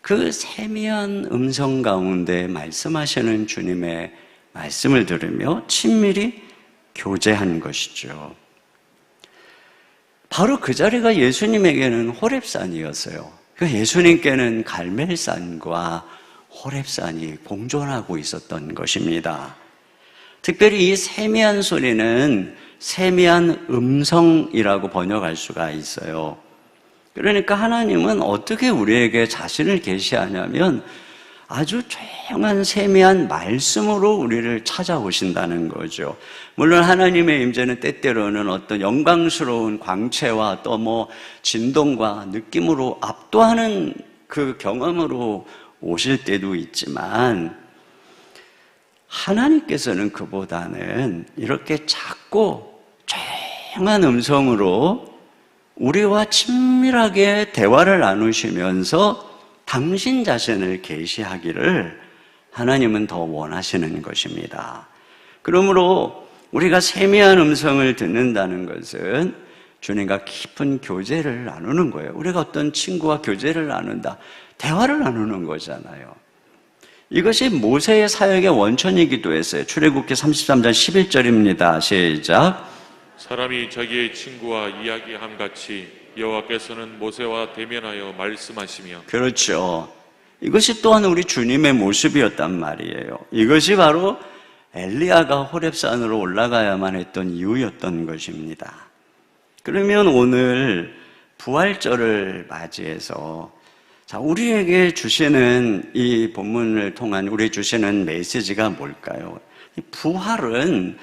그 세미한 음성 가운데 말씀하시는 주님의 말씀을 들으며 친밀히 교제한 것이죠. 바로 그 자리가 예수님에게는 호렙산이었어요. 그러니까 예수님께는 갈멜산과 호렙산이 공존하고 있었던 것입니다. 특별히 이 세미한 소리는 세미한 음성이라고 번역할 수가 있어요. 그러니까 하나님은 어떻게 우리에게 자신을 계시하냐면 아주 조용한 세미한 말씀으로 우리를 찾아오신다는 거죠. 물론 하나님의 임재는 때때로는 어떤 영광스러운 광채와 또 뭐 진동과 느낌으로 압도하는 그 경험으로 오실 때도 있지만, 하나님께서는 그보다는 이렇게 작고 조용한 음성으로 우리와 친밀하게 대화를 나누시면서 당신 자신을 계시하기를 하나님은 더 원하시는 것입니다. 그러므로 우리가 세미한 음성을 듣는다는 것은 주님과 깊은 교제를 나누는 거예요. 우리가 어떤 친구와 교제를 나눈다, 대화를 나누는 거잖아요. 이것이 모세의 사역의 원천이기도 했어요. 출애굽기 33장 11절입니다. 시작. 사람이 자기의 친구와 이야기함 같이 여호와께서는 모세와 대면하여 말씀하시며. 그렇죠. 이것이 또한 우리 주님의 모습이었단 말이에요. 이것이 바로 엘리야가 호렙산으로 올라가야만 했던 이유였던 것입니다. 그러면 오늘 부활절을 맞이해서 우리에게 주시는 이 본문을 통한 우리 주시는 메시지가 뭘까요? 부활은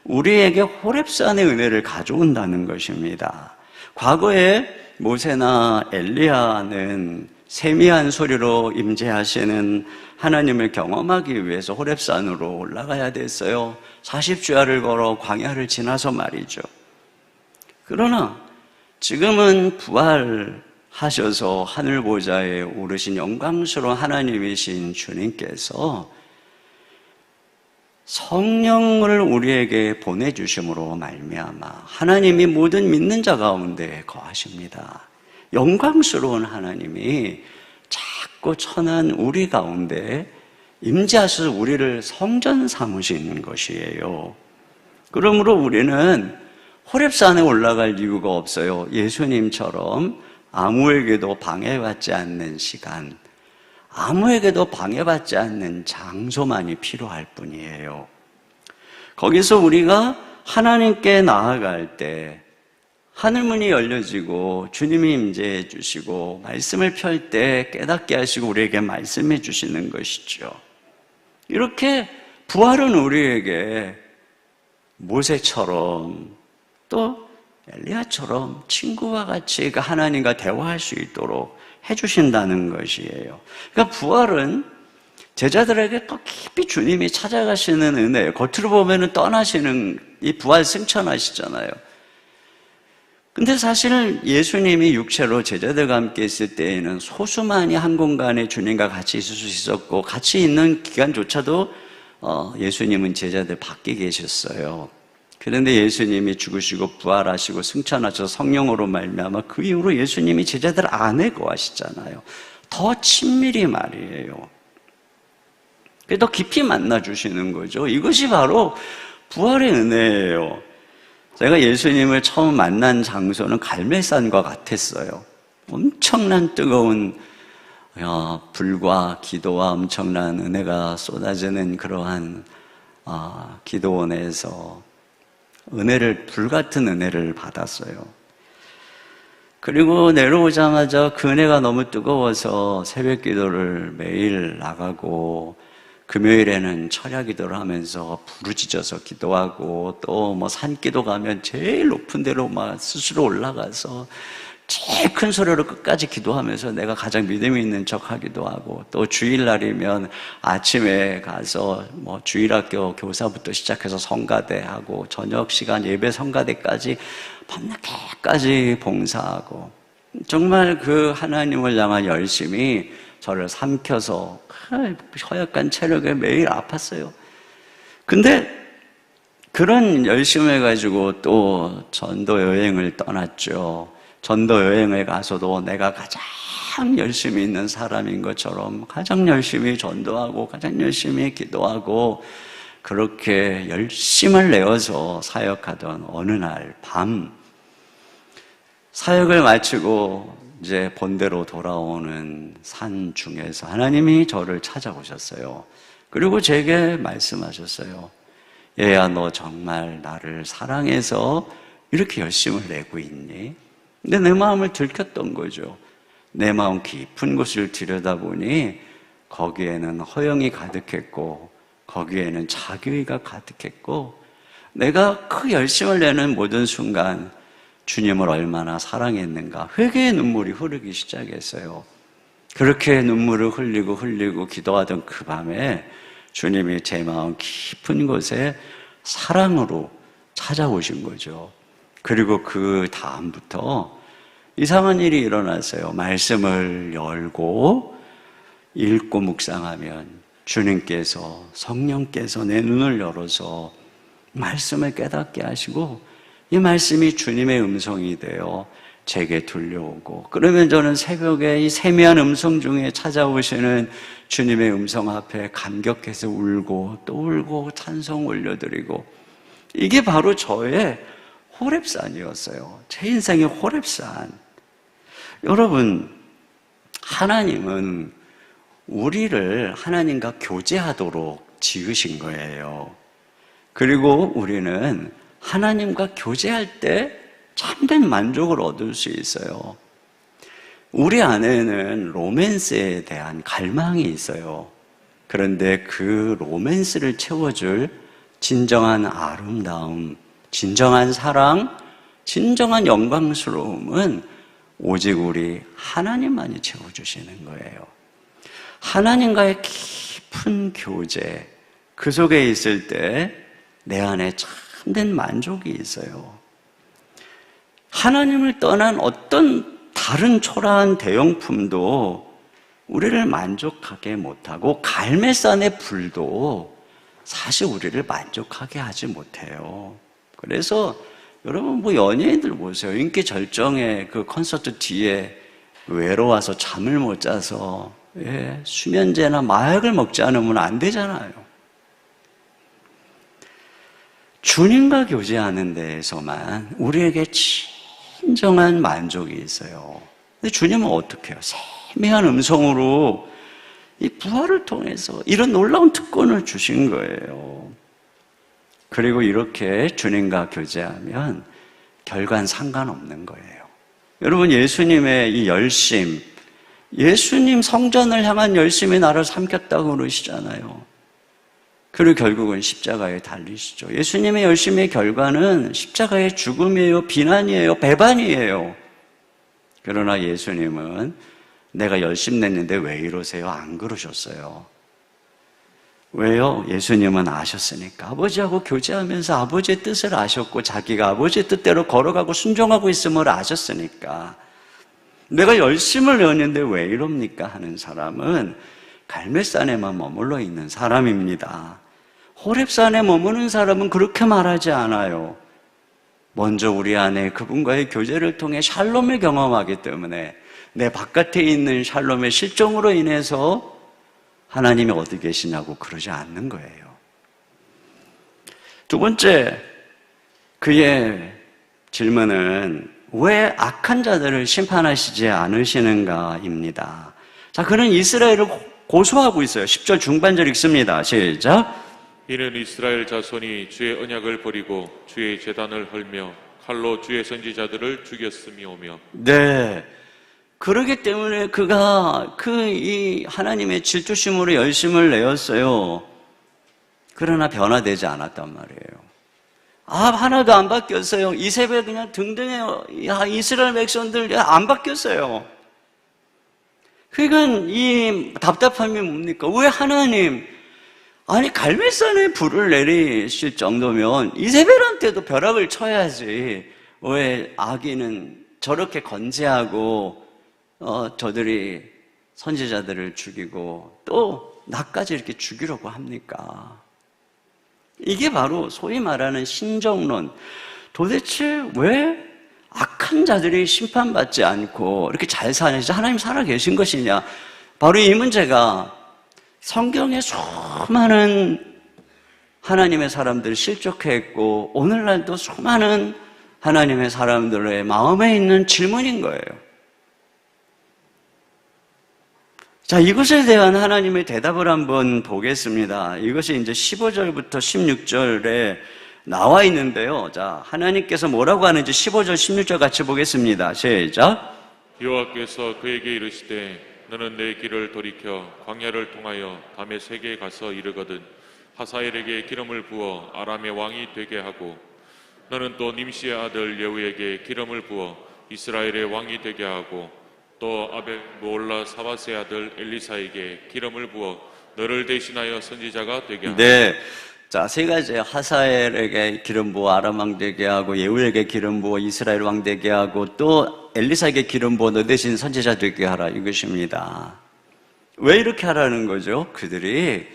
우리에게 호렙산의 은혜를 가져온다는 것입니다. 과거에 모세나 엘리야는 세미한 소리로 임재하시는 하나님을 경험하기 위해서 호렙산으로 올라가야 됐어요. 40주야를 걸어 광야를 지나서 말이죠. 그러나 지금은 부활하셔서 하늘 보좌에 오르신 영광스러운 하나님이신 주님께서 성령을 우리에게 보내주심으로 말미암아 하나님이 모든 믿는 자 가운데 거하십니다. 영광스러운 하나님이 작고 천한 우리 가운데 임재하셔서 우리를 성전 삼으시는 것이에요. 그러므로 우리는 호렙산에 올라갈 이유가 없어요. 예수님처럼 아무에게도 방해받지 않는 시간, 아무에게도 방해받지 않는 장소만이 필요할 뿐이에요. 거기서 우리가 하나님께 나아갈 때 하늘문이 열려지고 주님이 임재해 주시고 말씀을 펼 때 깨닫게 하시고 우리에게 말씀해 주시는 것이죠. 이렇게 부활은 우리에게 모세처럼 또 엘리야처럼 친구와 같이 그 하나님과 대화할 수 있도록 해주신다는 것이에요. 그러니까 부활은 제자들에게 또 깊이 주님이 찾아가시는 은혜예요. 겉으로 보면 떠나시는 이 부활 승천하시잖아요. 근데 사실 예수님이 육체로 제자들과 함께 있을 때에는 소수만이 한 공간에 주님과 같이 있을 수 있었고, 같이 있는 기간조차도 예수님은 제자들 밖에 계셨어요. 그런데 예수님이 죽으시고 부활하시고 승천하셔서 성령으로 말미암아 그 이후로 예수님이 제자들 안에 거하시잖아요. 더 친밀히 말이에요. 더 깊이 만나주시는 거죠. 이것이 바로 부활의 은혜예요. 제가 예수님을 처음 만난 장소는 갈멜산과 같았어요. 엄청난 뜨거운 불과 기도와 엄청난 은혜가 쏟아지는 그러한 기도원에서 불같은 은혜를 받았어요. 그리고 내려오자마자 그 은혜가 너무 뜨거워서 새벽 기도를 매일 나가고 금요일에는 철야 기도를 하면서 부르짖어서 기도하고 또 뭐 산기도 가면 제일 높은 데로 막 스스로 올라가서 제일 큰 소리로 끝까지 기도하면서 내가 가장 믿음이 있는 척 하기도 하고, 또 주일날이면 아침에 가서 뭐 주일학교 교사부터 시작해서 성가대하고 저녁 시간 예배 성가대까지 밤늦게까지 봉사하고, 정말 그 하나님을 향한 열심이 저를 삼켜서 허약한 체력에 매일 아팠어요. 근데 그런 열심을 해가지고 또 전도 여행을 떠났죠. 전도 여행을 가서도 내가 가장 열심히 있는 사람인 것처럼 가장 열심히 전도하고 가장 열심히 기도하고 그렇게 열심을 내어서 사역하던 어느 날 밤, 사역을 마치고 이제 본대로 돌아오는 산 중에서 하나님이 저를 찾아오셨어요. 그리고 제게 말씀하셨어요. 얘야, 너 정말 나를 사랑해서 이렇게 열심을 내고 있니? 근데 내 마음을 들켰던 거죠. 내 마음 깊은 곳을 들여다보니 거기에는 허영이 가득했고 거기에는 자기의가 가득했고, 내가 그 열심을 내는 모든 순간 주님을 얼마나 사랑했는가, 회개의 눈물이 흐르기 시작했어요. 그렇게 눈물을 흘리고 기도하던 그 밤에 주님이 제 마음 깊은 곳에 사랑으로 찾아오신 거죠. 그리고 그 다음부터 이상한 일이 일어났어요. 말씀을 열고 읽고 묵상하면 주님께서, 성령께서 내 눈을 열어서 말씀을 깨닫게 하시고, 이 말씀이 주님의 음성이 되어 제게 들려오고, 그러면 저는 새벽에 이 세미한 음성 중에 찾아오시는 주님의 음성 앞에 감격해서 울고 또 울고 찬송 올려드리고, 이게 바로 저의 호렙산이었어요. 제 인생의 호렙산. 여러분, 하나님은 우리를 하나님과 교제하도록 지으신 거예요. 그리고 우리는 하나님과 교제할 때 참된 만족을 얻을 수 있어요. 우리 안에는 로맨스에 대한 갈망이 있어요. 그런데 그 로맨스를 채워줄 진정한 아름다움, 진정한 사랑, 진정한 영광스러움은 오직 우리 하나님만이 채워주시는 거예요. 하나님과의 깊은 교제, 그 속에 있을 때 내 안에 참된 만족이 있어요. 하나님을 떠난 어떤 다른 초라한 대용품도 우리를 만족하게 못하고, 갈멜산의 불도 사실 우리를 만족하게 하지 못해요. 그래서 여러분, 뭐 연예인들 보세요. 인기 절정의 그 콘서트 뒤에 외로워서 잠을 못 자서 수면제나 마약을 먹지 않으면 안 되잖아요. 주님과 교제하는 데에서만 우리에게 진정한 만족이 있어요. 근데 주님은 어떻게 해요? 세미한 음성으로 이 부활을 통해서 이런 놀라운 특권을 주신 거예요. 그리고 이렇게 주님과 교제하면 결과는 상관없는 거예요. 여러분, 예수님의 이 열심, 예수님 성전을 향한 열심이 나를 삼켰다고 그러시잖아요. 그리고 결국은 십자가에 달리시죠. 예수님의 열심의 결과는 십자가의 죽음이에요, 비난이에요, 배반이에요. 그러나 예수님은 내가 열심 냈는데 왜 이러세요? 안 그러셨어요. 왜요? 예수님은 아셨으니까. 아버지하고 교제하면서 아버지의 뜻을 아셨고, 자기가 아버지의 뜻대로 걸어가고 순종하고 있음을 아셨으니까. 내가 열심을 내었는데 왜 이럽니까? 하는 사람은 갈멜산에만 머물러 있는 사람입니다. 호렙산에 머무는 사람은 그렇게 말하지 않아요. 먼저 우리 안에 그분과의 교제를 통해 샬롬을 경험하기 때문에 내 바깥에 있는 샬롬의 실종으로 인해서 하나님이 어디 계시냐고 그러지 않는 거예요. 두 번째, 그의 질문은 왜 악한 자들을 심판하시지 않으시는가입니다. 자, 그는 이스라엘을 고소하고 있어요. 10절 중반절 읽습니다. 시작. 이는 이스라엘 자손이 주의 언약을 버리고 주의 제단을 헐며 칼로 주의 선지자들을 죽였음이오며. 네. 그러기 때문에 그가 이 하나님의 질투심으로 열심을 내었어요. 그러나 변화되지 않았단 말이에요. 하나도 안 바뀌었어요. 이세벨 그냥 등등해요. 이스라엘 백성들 안 바뀌었어요. 그러니까 이 답답함이 뭡니까? 왜 하나님, 아니 갈멜산에 불을 내리실 정도면 이세벨한테도 벼락을 쳐야지. 왜 아기는 저렇게 건재하고 저들이 선지자들을 죽이고 또 나까지 이렇게 죽이려고 합니까? 이게 바로 소위 말하는 신정론. 도대체 왜 악한 자들이 심판받지 않고 이렇게 잘 사는지, 하나님 살아계신 것이냐? 바로 이 문제가 성경에 수많은 하나님의 사람들을 실족했고 오늘날도 수많은 하나님의 사람들의 마음에 있는 질문인 거예요. 자, 이것에 대한 하나님의 대답을 한번 보겠습니다. 이것이 이제 15절부터 16절에 나와 있는데요. 자, 하나님께서 뭐라고 하는지 15절, 16절 같이 보겠습니다. 시작. 여호와께서 그에게 이르시되 너는 내 길을 돌이켜 광야를 통하여 다메섹에 가서 이르거든 하사엘에게 기름을 부어 아람의 왕이 되게 하고 너는 또 님시의 아들 예후에게 기름을 부어 이스라엘의 왕이 되게 하고 또 아벨 모올라 사바스의 아들 엘리사에게 기름을 부어 너를 대신하여 선지자가 되게 하고. 네. 자, 세 가지. 하사엘에게 기름 부어 아람 왕 되게 하고 예후에게 기름 부어 이스라엘 왕 되게 하고 또 엘리사에게 기름 부어 너 대신 선지자 되게 하라, 이것입니다. 왜 이렇게 하라는 거죠? 그들이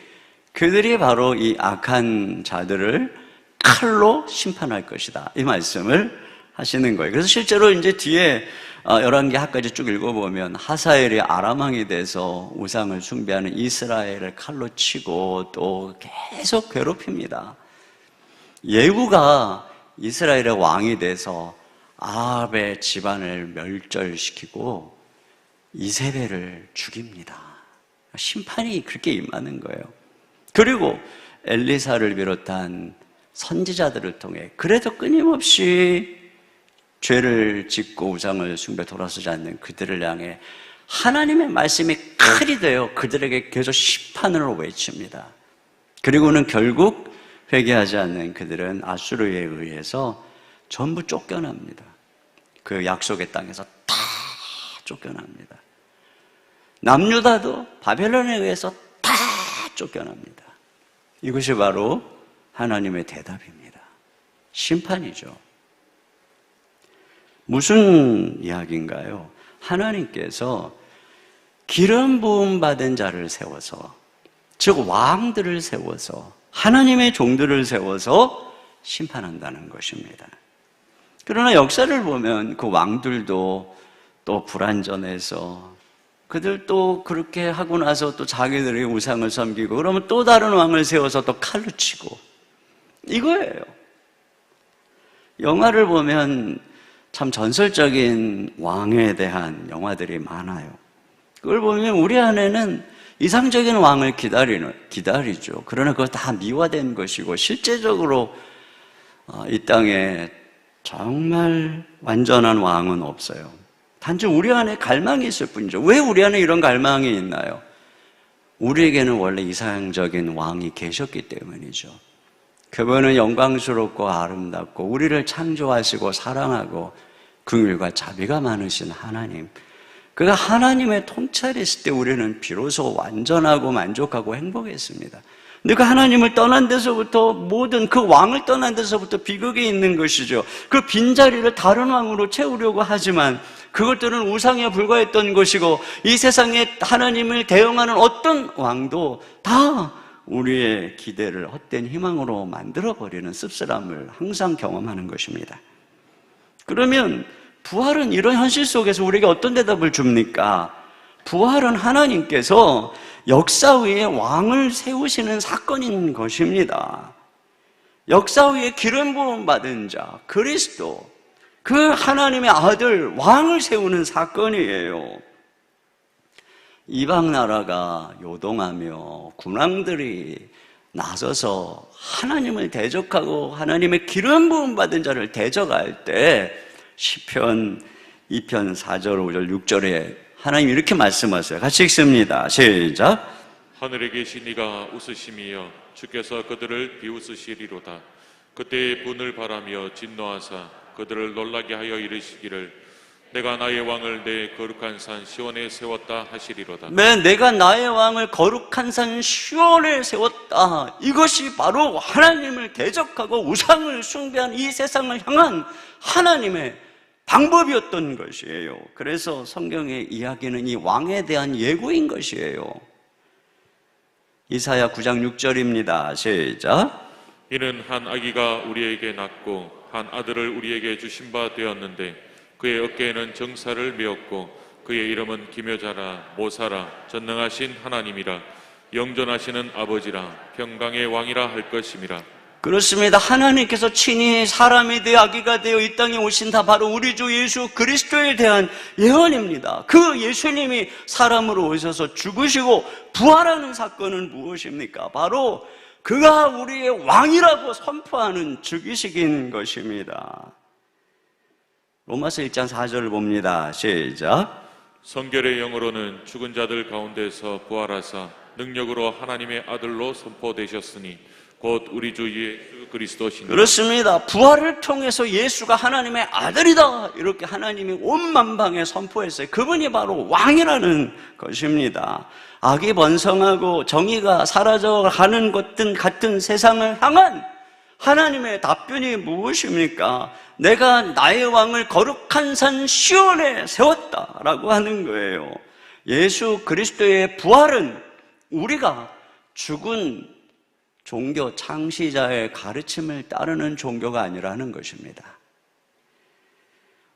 바로 이 악한 자들을 칼로 심판할 것이다, 이 말씀을 하시는 거예요. 그래서 실제로 이제 뒤에 11개 하까지 쭉 읽어보면 하사엘이 아람 왕이 돼서 우상을 숭배하는 이스라엘을 칼로 치고 또 계속 괴롭힙니다. 예후가 이스라엘의 왕이 돼서 아합의 집안을 멸절시키고 이세벨을 죽입니다. 심판이 그렇게 임하는 거예요. 그리고 엘리사를 비롯한 선지자들을 통해 그래도 끊임없이 죄를 짓고 우상을 숭배 돌아서지 않는 그들을 향해 하나님의 말씀이 칼이 되어 그들에게 계속 심판을 외칩니다. 그리고는 결국 회개하지 않는 그들은 아수르에 의해서 전부 쫓겨납니다. 그 약속의 땅에서 다 쫓겨납니다. 남유다도 바벨론에 의해서 다 쫓겨납니다. 이것이 바로 하나님의 대답입니다. 심판이죠. 무슨 이야기인가요? 하나님께서 기름 부음 받은 자를 세워서, 즉 왕들을 세워서, 하나님의 종들을 세워서 심판한다는 것입니다. 그러나 역사를 보면 그 왕들도 또 불완전해서 그들 또 그렇게 하고 나서 또 자기들의 우상을 섬기고 그러면 또 다른 왕을 세워서 또 칼로 치고, 이거예요. 영화를 보면 참 전설적인 왕에 대한 영화들이 많아요. 그걸 보면 우리 안에는 이상적인 왕을 기다리죠. 그러나 그거 다 미화된 것이고 실제적으로 이 땅에 정말 완전한 왕은 없어요. 단지 우리 안에 갈망이 있을 뿐이죠. 왜 우리 안에 이런 갈망이 있나요? 우리에게는 원래 이상적인 왕이 계셨기 때문이죠. 그분은 영광스럽고 아름답고 우리를 창조하시고 사랑하고 긍휼과 자비가 많으신 하나님, 그가 하나님의 통찰에 있을 때 우리는 비로소 완전하고 만족하고 행복했습니다. 근데 그 하나님을 떠난 데서부터, 모든 그 왕을 떠난 데서부터 비극이 있는 것이죠. 그 빈자리를 다른 왕으로 채우려고 하지만 그것들은 우상에 불과했던 것이고 이 세상에 하나님을 대응하는 어떤 왕도 다 우리의 기대를 헛된 희망으로 만들어버리는 씁쓸함을 항상 경험하는 것입니다. 그러면 부활은 이런 현실 속에서 우리에게 어떤 대답을 줍니까? 부활은 하나님께서 역사 위에 왕을 세우시는 사건인 것입니다. 역사 위에 기름 부음 받은 자, 그리스도, 그 하나님의 아들, 왕을 세우는 사건이에요. 이방 나라가 요동하며 군왕들이 나서서 하나님을 대적하고 하나님의 기름 부음 받은 자를 대적할 때 시편 2편 4절, 5절, 6절에 하나님 이렇게 말씀하세요. 같이 읽습니다. 시작. 하늘에 계신 이가 웃으심이여 주께서 그들을 비웃으시리로다. 그때 분을 바라며 진노하사 그들을 놀라게 하여 이르시기를 내가 나의 왕을 내 거룩한 산 시온에 세웠다 하시리로다. 네, 내가 나의 왕을 거룩한 산 시온에 세웠다. 이것이 바로 하나님을 대적하고 우상을 숭배한 이 세상을 향한 하나님의 방법이었던 것이에요. 그래서 성경의 이야기는 이 왕에 대한 예고인 것이에요. 이사야 9장 6절입니다. 시작. 이는 한 아기가 우리에게 낳고 한 아들을 우리에게 주신 바 되었는데 그의 어깨에는 정사를 메었고 그의 이름은 기묘자라 모사라 전능하신 하나님이라 영존하시는 아버지라 평강의 왕이라 할 것임이라. 그렇습니다. 하나님께서 친히 사람이 되어 아기가 되어 이 땅에 오신다. 바로 우리 주 예수 그리스도에 대한 예언입니다. 그 예수님이 사람으로 오셔서 죽으시고 부활하는 사건은 무엇입니까? 바로 그가 우리의 왕이라고 선포하는 즉위식인 것입니다. 로마서 1장 4절을 봅니다. 시작. 성결의 영으로는 죽은 자들 가운데서 부활하사 능력으로 하나님의 아들로 선포되셨으니 곧 우리 주 예수 그리스도시니. 그렇습니다. 부활을 통해서 예수가 하나님의 아들이다 이렇게 하나님이 온 만방에 선포했어요. 그분이 바로 왕이라는 것입니다. 악이 번성하고 정의가 사라져가는 것 같은 세상을 향한 하나님의 답변이 무엇입니까? 내가 나의 왕을 거룩한 산 시온에 세웠다라고 하는 거예요. 예수 그리스도의 부활은 우리가 죽은 종교 창시자의 가르침을 따르는 종교가 아니라는 것입니다.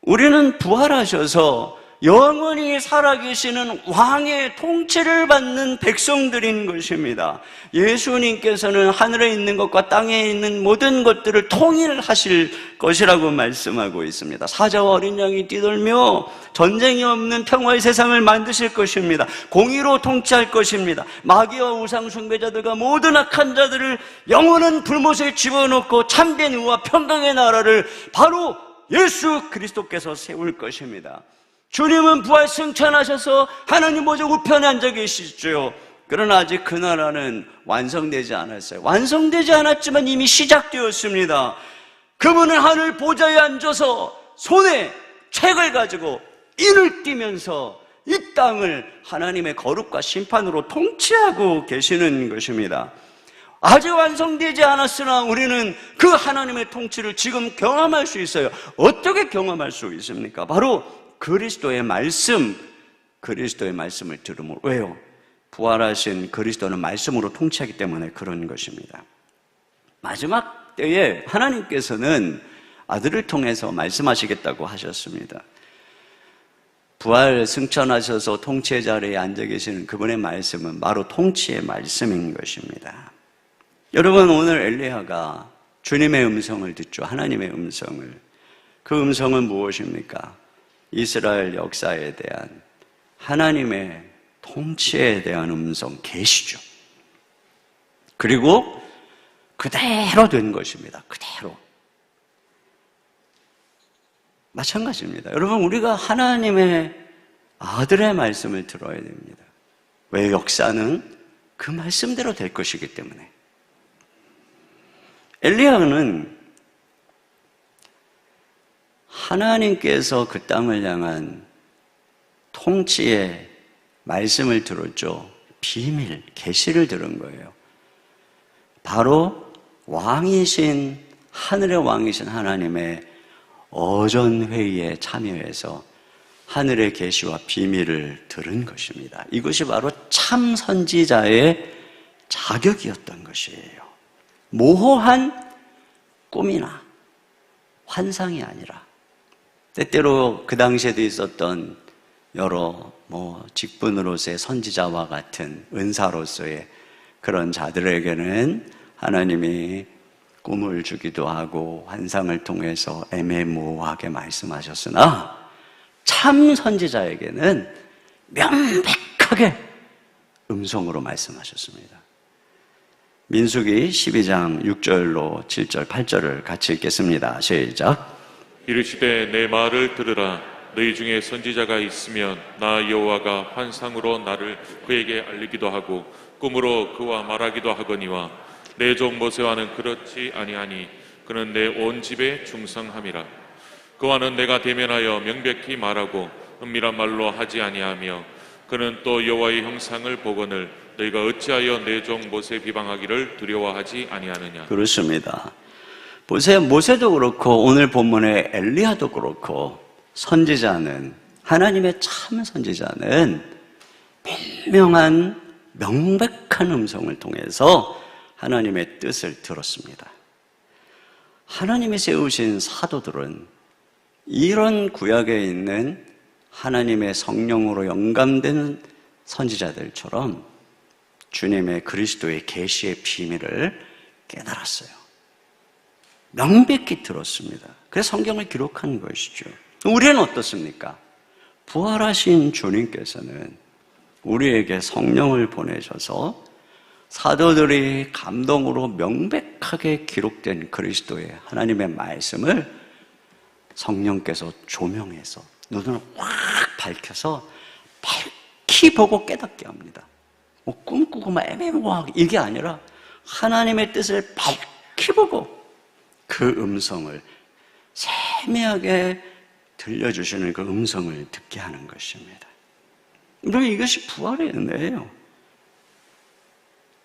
우리는 부활하셔서 영원히 살아계시는 왕의 통치를 받는 백성들인 것입니다. 예수님께서는 하늘에 있는 것과 땅에 있는 모든 것들을 통일하실 것이라고 말씀하고 있습니다. 사자와 어린 양이 뛰돌며 전쟁이 없는 평화의 세상을 만드실 것입니다. 공의로 통치할 것입니다. 마귀와 우상 숭배자들과 모든 악한 자들을 영원한 불못에 집어넣고 참된 의와 평강의 나라를 바로 예수 그리스도께서 세울 것입니다. 주님은 부활 승천하셔서 하나님 보좌 우편에 앉아 계시죠. 그러나 아직 그 나라는 완성되지 않았어요. 완성되지 않았지만 이미 시작되었습니다. 그분은 하늘 보좌에 앉아서 손에 책을 가지고 인을 띠면서 이 땅을 하나님의 거룩과 심판으로 통치하고 계시는 것입니다. 아직 완성되지 않았으나 우리는 그 하나님의 통치를 지금 경험할 수 있어요. 어떻게 경험할 수 있습니까? 바로 그리스도의 말씀을 들음으로. 왜요? 부활하신 그리스도는 말씀으로 통치하기 때문에 그런 것입니다. 마지막 때에 하나님께서는 아들을 통해서 말씀하시겠다고 하셨습니다. 부활 승천하셔서 통치의 자리에 앉아 계시는 그분의 말씀은 바로 통치의 말씀인 것입니다. 여러분, 오늘 엘리야가 주님의 음성을 듣죠. 하나님의 음성을. 그 음성은 무엇입니까? 이스라엘 역사에 대한 하나님의 통치에 대한 음성, 계시죠. 그리고 그대로 된 것입니다. 그대로. 마찬가지입니다. 여러분, 우리가 하나님의 아들의 말씀을 들어야 됩니다. 왜? 역사는 그 말씀대로 될 것이기 때문에. 엘리야는 하나님께서 그 땅을 향한 통치의 말씀을 들었죠. 비밀, 계시를 들은 거예요. 바로 왕이신, 하늘의 왕이신 하나님의 어전회의에 참여해서 하늘의 계시와 비밀을 들은 것입니다. 이것이 바로 참 선지자의 자격이었던 것이에요. 모호한 꿈이나 환상이 아니라 때때로 그 당시에도 있었던 여러 직분으로서의 선지자와 같은 은사로서의 그런 자들에게는 하나님이 꿈을 주기도 하고 환상을 통해서 애매모호하게 말씀하셨으나 참 선지자에게는 명백하게 음성으로 말씀하셨습니다. 민수기 12장 6절로 7절, 8절을 같이 읽겠습니다. 시작. 이르시되 내 말을 들으라. 너희 중에 선지자가 있으면 나 여호와가 환상으로 나를 그에게 알리기도 하고 꿈으로 그와 말하기도 하거니와 내 종 모세와는 그렇지 아니하니 그는 내 온 집에 충성함이라. 그와는 내가 대면하여 명백히 말하고 은밀한 말로 하지 아니하며 그는 또 여호와의 형상을 보거늘 너희가 어찌하여 내 종 모세 비방하기를 두려워하지 아니하느냐. 그렇습니다. 보세요. 모세도 그렇고 오늘 본문의 엘리야도 그렇고 선지자는, 하나님의 참 선지자는 분명한 명백한 음성을 통해서 하나님의 뜻을 들었습니다. 하나님이 세우신 사도들은 이런 구약에 있는 하나님의 성령으로 영감된 선지자들처럼 주님의 그리스도의 계시의 비밀을 깨달았어요. 명백히 들었습니다. 그래서 성경을 기록한 것이죠. 우리는 어떻습니까? 부활하신 주님께서는 우리에게 성령을 보내셔서 사도들이 감동으로 명백하게 기록된 그리스도의 하나님의 말씀을 성령께서 조명해서 눈을 확 밝혀서 밝히 보고 깨닫게 합니다. 꿈꾸고 애매모호하게 이게 아니라 하나님의 뜻을 밝히 보고 그 음성을 세미하게 들려주시는 그 음성을 듣게 하는 것입니다. 그러면 이것이 부활의 은혜예요.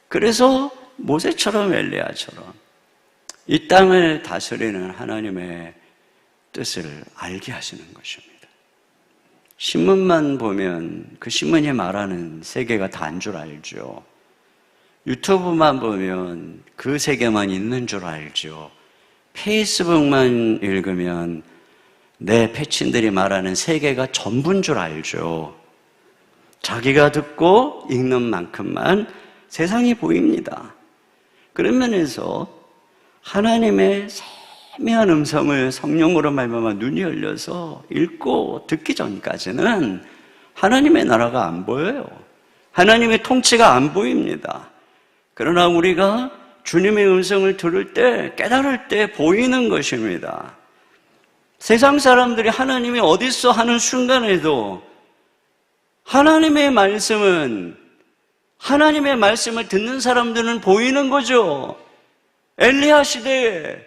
그래서 모세처럼 엘리야처럼 이 땅을 다스리는 하나님의 뜻을 알게 하시는 것입니다. 신문만 보면 그 신문이 말하는 세계가 다인 줄 알죠. 유튜브만 보면 그 세계만 있는 줄 알죠. 페이스북만 읽으면 내 패친들이 말하는 세계가 전부인 줄 알죠. 자기가 듣고 읽는 만큼만 세상이 보입니다. 그런 면에서 하나님의 세미한 음성을 성령으로 말미암아 눈이 열려서 읽고 듣기 전까지는 하나님의 나라가 안 보여요. 하나님의 통치가 안 보입니다. 그러나 우리가 주님의 음성을 들을 때, 깨달을 때 보이는 것입니다. 세상 사람들이 하나님이 어디 있어 하는 순간에도 하나님의 말씀을 듣는 사람들은 보이는 거죠. 엘리야 시대에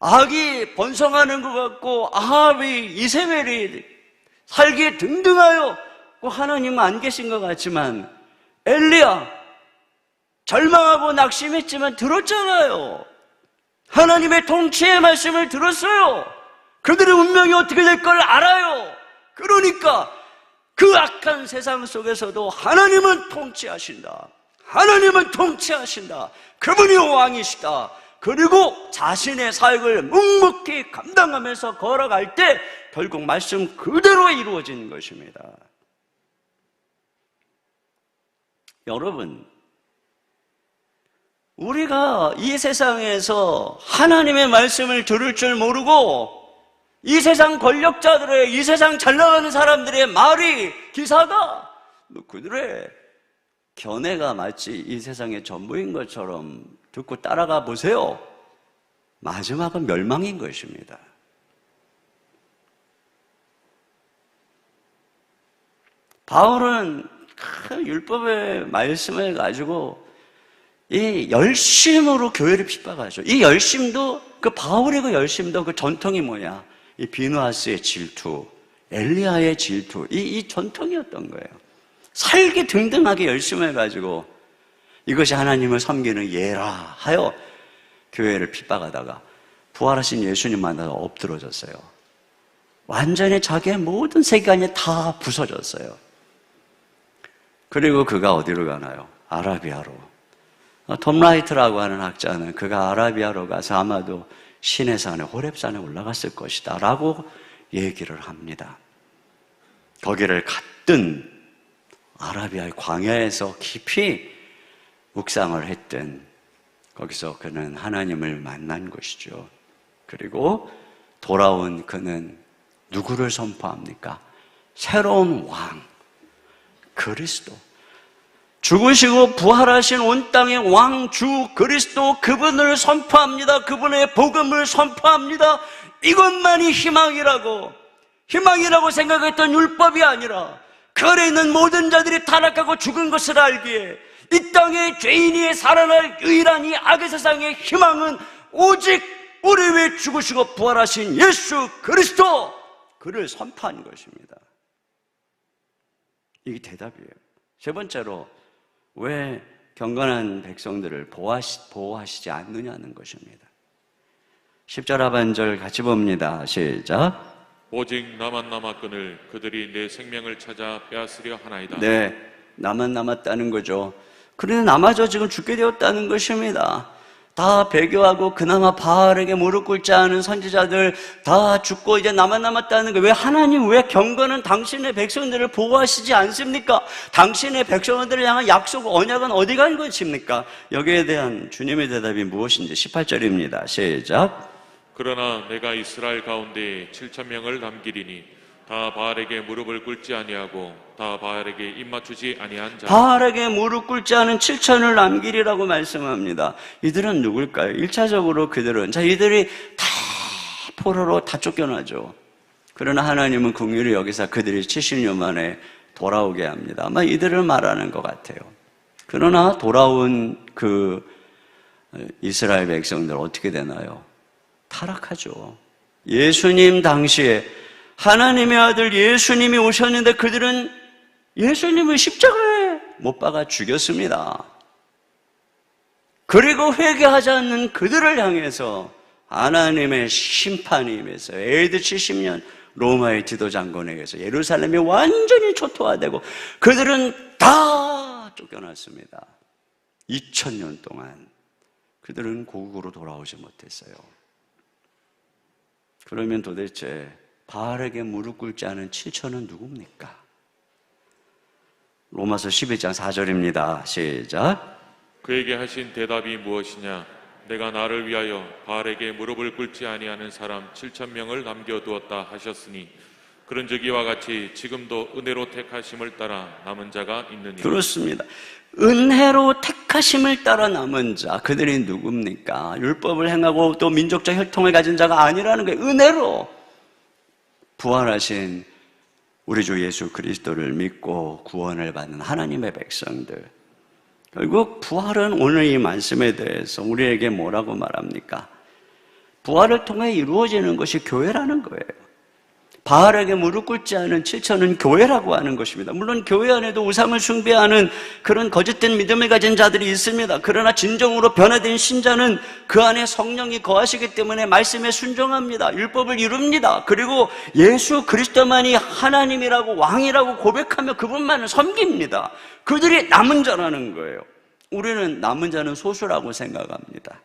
악이 번성하는 것 같고 아합이, 이세벨이 살기에 등등하여 하나님은 안 계신 것 같지만 엘리야 절망하고 낙심했지만 들었잖아요. 하나님의 통치의 말씀을 들었어요. 그들의 운명이 어떻게 될 걸 알아요. 그러니까 그 악한 세상 속에서도 하나님은 통치하신다. 하나님은 통치하신다. 그분이 왕이시다. 그리고 자신의 사역을 묵묵히 감당하면서 걸어갈 때 결국 말씀 그대로 이루어지는 것입니다. 여러분, 우리가 이 세상에서 하나님의 말씀을 들을 줄 모르고 이 세상 권력자들의, 이 세상 잘 나가는 사람들의 말이, 기사가 그들의 견해가 마치 이 세상의 전부인 것처럼 듣고 따라가 보세요. 마지막은 멸망인 것입니다. 바울은 그 율법의 말씀을 가지고 이 열심으로 교회를 핍박하죠. 이 열심도, 그 바울의 그 열심도 그 전통이 뭐냐? 이 비누아스의 질투, 엘리야의 질투, 이 전통이었던 거예요. 살기 등등하게 열심을 가지고 이것이 하나님을 섬기는 예라 하여 교회를 핍박하다가 부활하신 예수님 만나서 엎드러졌어요. 완전히 자기의 모든 세계관이 다 부서졌어요. 그리고 그가 어디로 가나요? 아라비아로. 톰 라이트라고 하는 학자는 그가 아라비아로 가서 아마도 시내산에 호렙산에 올라갔을 것이다 라고 얘기를 합니다. 거기를 갔든 아라비아의 광야에서 깊이 묵상을 했든 거기서 그는 하나님을 만난 것이죠. 그리고 돌아온 그는 누구를 선포합니까? 새로운 왕, 그리스도. 죽으시고 부활하신 온 땅의 왕, 주 그리스도, 그분을 선포합니다. 그분의 복음을 선포합니다. 이것만이 희망이라고 생각했던 율법이 아니라 그 안에 있는 모든 자들이 타락하고 죽은 것을 알기에 이 땅에 죄인이 살아날 유일한 이 악의 세상의 희망은 오직 우리 위해 죽으시고 부활하신 예수 그리스도, 그를 선포한 것입니다. 이게 대답이에요. 세 번째로 왜 경건한 백성들을 보호하시지 않느냐는 것입니다. 10절 하반절 같이 봅니다. 시작. 오직 나만 남았거늘 그들이 내 생명을 찾아 빼앗으려 하나이다. 네, 나만 남았다는 거죠. 그런데 남아져 지금 죽게 되었다는 것입니다. 다 배교하고 그나마 바알에게 무릎 꿇지 않은 선지자들 다 죽고 이제 나만 남았다는 거예요. 왜 하나님, 왜 경건은 당신의 백성들을 보호하시지 않습니까? 당신의 백성들을 향한 약속, 언약은 어디 간 것입니까? 여기에 대한 주님의 대답이 무엇인지 18절입니다. 시작. 그러나 내가 이스라엘 가운데 7,000명을 남기리니 다 바알에게 무릎을 꿇지 아니하고 다 바알에게 입맞추지 아니한 자. 바알에게 무릎 꿇지 않은 7천을 남기리라고 말씀합니다. 이들은 누굴까요? 1차적으로 이들이 다 포로로 다 쫓겨나죠. 그러나 하나님은 긍휼히 여기서 그들이 70년 만에 돌아오게 합니다. 아마 이들을 말하는 것 같아요. 그러나 돌아온 그 이스라엘 백성들 어떻게 되나요? 타락하죠. 예수님 당시에 하나님의 아들 예수님이 오셨는데 그들은 예수님을 십자가에 못 박아 죽였습니다. 그리고 회개하지 않는 그들을 향해서 하나님의 심판이 임해서 AD 70년 로마의 지도장군에 의해서 예루살렘이 완전히 초토화되고 그들은 다 쫓겨났습니다. 2000년 동안 그들은 고국으로 돌아오지 못했어요. 그러면 도대체 바알에게 무릎 꿇지 않은 7천은 누굽니까? 로마서 12장 4절입니다. 시작. 그에게 하신 대답이 무엇이냐? 내가 나를 위하여 바알에게 무릎을 꿇지 아니하는 사람 7,000명을 남겨두었다 하셨으니 그런즉 이와 같이 지금도 은혜로 택하심을 따라 남은 자가 있느니라. 그렇습니다. 은혜로 택하심을 따라 남은 자, 그들이 누굽니까? 율법을 행하고 또 민족적 혈통을 가진 자가 아니라는 거예요. 은혜로 부활하신 우리 주 예수 그리스도를 믿고 구원을 받는 하나님의 백성들. 결국 부활은 오늘 이 말씀에 대해서 우리에게 뭐라고 말합니까? 부활을 통해 이루어지는 것이 교회라는 거예요. 바알에게 무릎 꿇지 않은 7천은 교회라고 하는 것입니다. 물론 교회 안에도 우상을 숭배하는 그런 거짓된 믿음을 가진 자들이 있습니다. 그러나 진정으로 변화된 신자는 그 안에 성령이 거하시기 때문에 말씀에 순종합니다. 율법을 이룹니다. 그리고 예수 그리스도만이 하나님이라고 왕이라고 고백하며 그분만을 섬깁니다. 그들이 남은 자라는 거예요. 우리는 남은 자는 소수라고 생각합니다.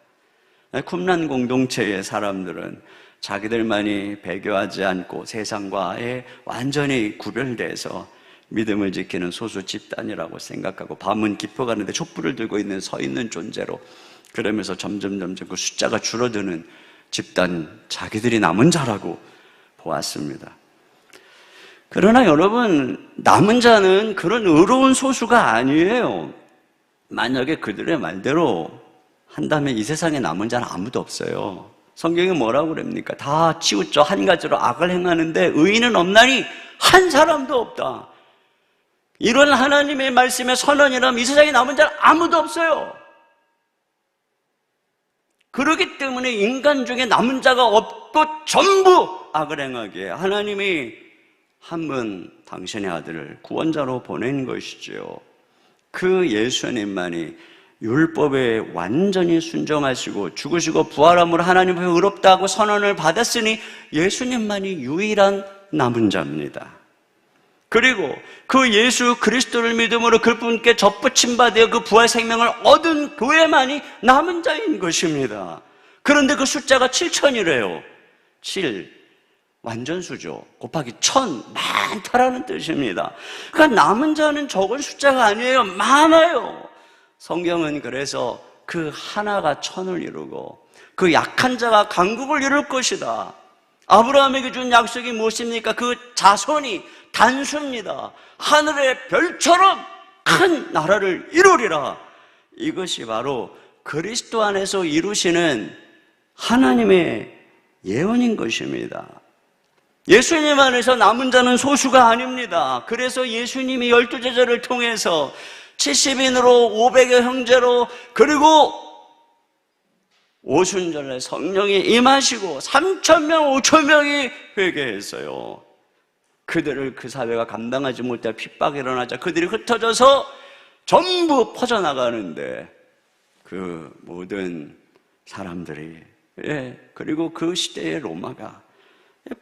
쿰란 공동체의 사람들은 자기들만이 배교하지 않고 세상과의 완전히 구별돼서 믿음을 지키는 소수 집단이라고 생각하고 밤은 깊어가는데 촛불을 들고 서 있는 존재로 그러면서 점점 그 숫자가 줄어드는 집단, 자기들이 남은 자라고 보았습니다. 그러나 여러분, 남은 자는 그런 의로운 소수가 아니에요. 만약에 그들의 말대로 한다면 이 세상에 남은 자는 아무도 없어요. 성경이 뭐라고 그럽니까? 다 치우쳐 한 가지로 악을 행하는데 의인은 없나니 한 사람도 없다. 이런 하나님의 말씀의 선언이라면 이 세상에 남은 자는 아무도 없어요. 그렇기 때문에 인간 중에 남은 자가 없고 전부 악을 행하기에 하나님이 한 분 당신의 아들을 구원자로 보낸 것이죠. 그 예수님만이 율법에 완전히 순종하시고 죽으시고 부활함으로 하나님 앞에 의롭다고 선언을 받았으니 예수님만이 유일한 남은 자입니다. 그리고 그 예수 그리스도를 믿음으로 그분께 접붙임 받아 그 부활 생명을 얻은 교회만이 남은 자인 것입니다. 그런데 그 숫자가 7천이래요. 7 완전수죠. 곱하기 1000 많다라는 뜻입니다. 그러니까 남은 자는 적은 숫자가 아니에요. 많아요. 성경은 그래서 그 하나가 1000을 이루고 그 약한 자가 강국을 이룰 것이다. 아브라함에게 준 약속이 무엇입니까? 그 자손이 단수입니다. 하늘의 별처럼 큰 나라를 이루리라. 이것이 바로 그리스도 안에서 이루시는 하나님의 예언인 것입니다. 예수님 안에서 남은 자는 소수가 아닙니다. 그래서 예수님이 12제자를 통해서 70인으로 500여 형제로 그리고 오순절에 성령이 임하시고 3,000명, 5,000명이 회개했어요. 그들을 그 사회가 감당하지 못할 핍박이 일어나자 그들이 흩어져서 전부 퍼져나가는데 그 모든 사람들이 그리고 그 시대의 로마가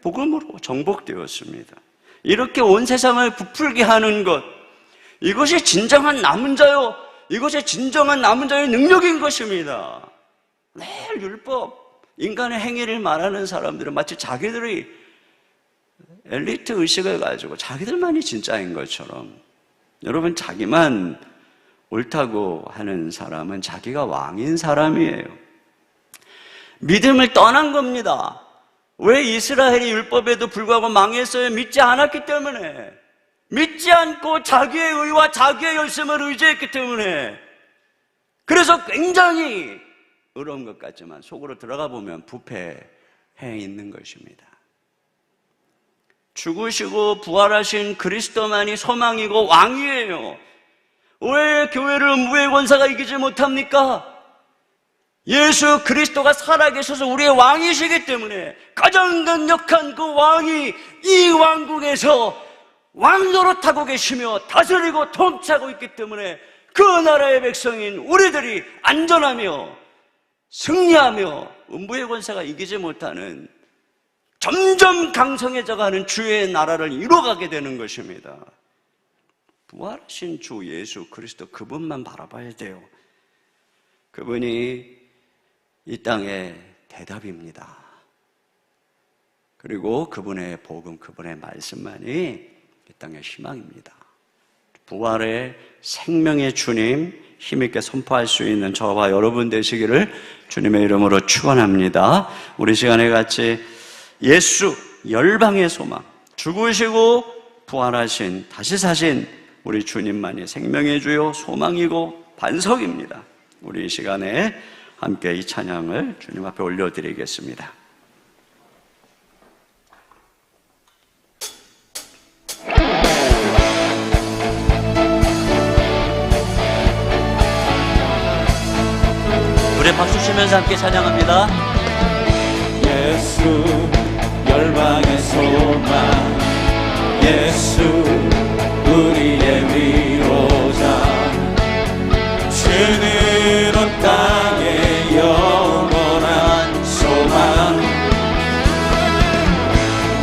복음으로 정복되었습니다. 이렇게 온 세상을 부풀게 하는 것, 이것이 진정한 남은 자요, 이것이 진정한 남은 자의 능력인 것입니다. 매일 율법, 인간의 행위를 말하는 사람들은 마치 자기들이 엘리트 의식을 가지고 자기들만이 진짜인 것처럼, 여러분, 자기만 옳다고 하는 사람은 자기가 왕인 사람이에요. 믿음을 떠난 겁니다. 왜 이스라엘이 율법에도 불구하고 망했어요? 믿지 않았기 때문에. 믿지 않고 자기의 의와 자기의 열심을 의지했기 때문에. 그래서 굉장히 의로운 것 같지만 속으로 들어가 보면 부패해 있는 것입니다. 죽으시고 부활하신 그리스도만이 소망이고 왕이에요. 왜 교회를 무의 권사가 이기지 못합니까? 예수 그리스도가 살아계셔서 우리의 왕이시기 때문에 가장 강력한 그 왕이 이 왕국에서 왕노릇하고 계시며 다스리고 통치하고 있기 때문에 그 나라의 백성인 우리들이 안전하며 승리하며 음부의 권세가 이기지 못하는 점점 강성해져가는 주의 나라를 이루어가게 되는 것입니다. 부활하신 주 예수 그리스도 그분만 바라봐야 돼요. 그분이 이 땅의 대답입니다. 그리고 그분의 복음, 그분의 말씀만이 이 땅의 희망입니다. 부활의 생명의 주님 힘있게 선포할 수 있는 저와 여러분 되시기를 주님의 이름으로 축원합니다. 우리 시간에 같이 예수 열방의 소망, 죽으시고 부활하신 다시 사신 우리 주님만이 생명의 주요 소망이고 반석입니다. 우리 이 시간에 함께 이 찬양을 주님 앞에 올려드리겠습니다. 우리 박수 치면서 함께 찬양합니다. 예수 열방의 소망, 예수 우리의 위로자, 주는 온 땅의 영원한 소망.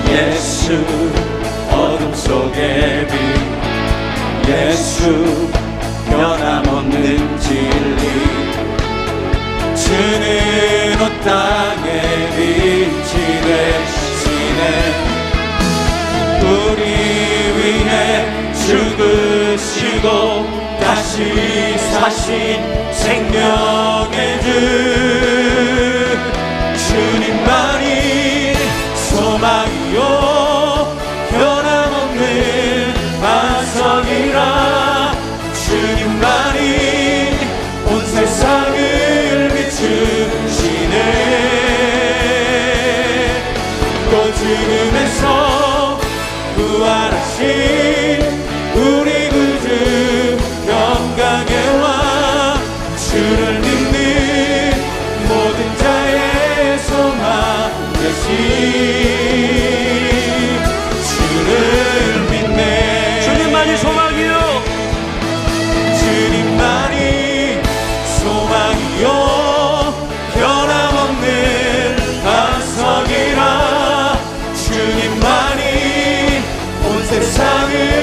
예수 어둠 속의 빛, 예수 변함없는 진리, 주는 온 땅의 빛이 되시네. 우리 위해 죽으시고 다시 사신 생명의 주, 주님만이 소망이요 변함없는 반석이라. 주님만이 온 세상을 비추시네. 또 죽음에서 부활하신 우리 구주 영광의 왕, 주를 믿는 모든 자의 소망 되신 주를 믿네. 주님만이 소망이요, 주님만이 소망이요 변함없는 반석이라. 주님만이 온 세상을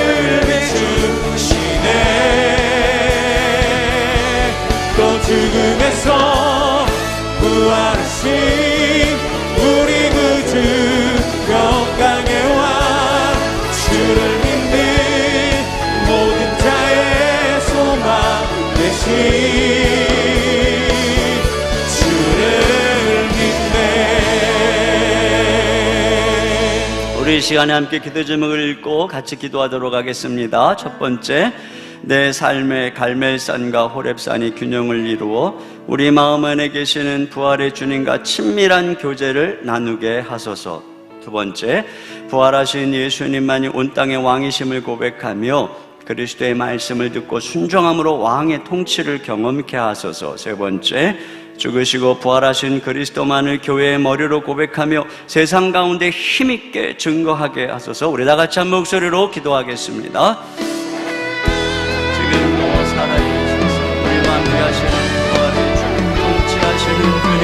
우리 이 시간에 함께 기도 제목을 읽고 같이 기도하도록 하겠습니다. 첫 번째, 내 삶의 갈멜산과 호렙산이 균형을 이루어 우리 마음 안에 계시는 부활의 주님과 친밀한 교제를 나누게 하소서. 두 번째, 부활하신 예수님만이 온 땅의 왕이심을 고백하며 그리스도의 말씀을 듣고 순종함으로 왕의 통치를 경험케 하소서. 세 번째, 죽으시고 부활하신 그리스도만을 교회의 머리로 고백하며 세상 가운데 힘있게 증거하게 하소서. 우리 다 같이 한 목소리로 기도하겠습니다. 지금도 살아계셔서 우리와 함께하시는 부활의 주님, 통치하시는 주님,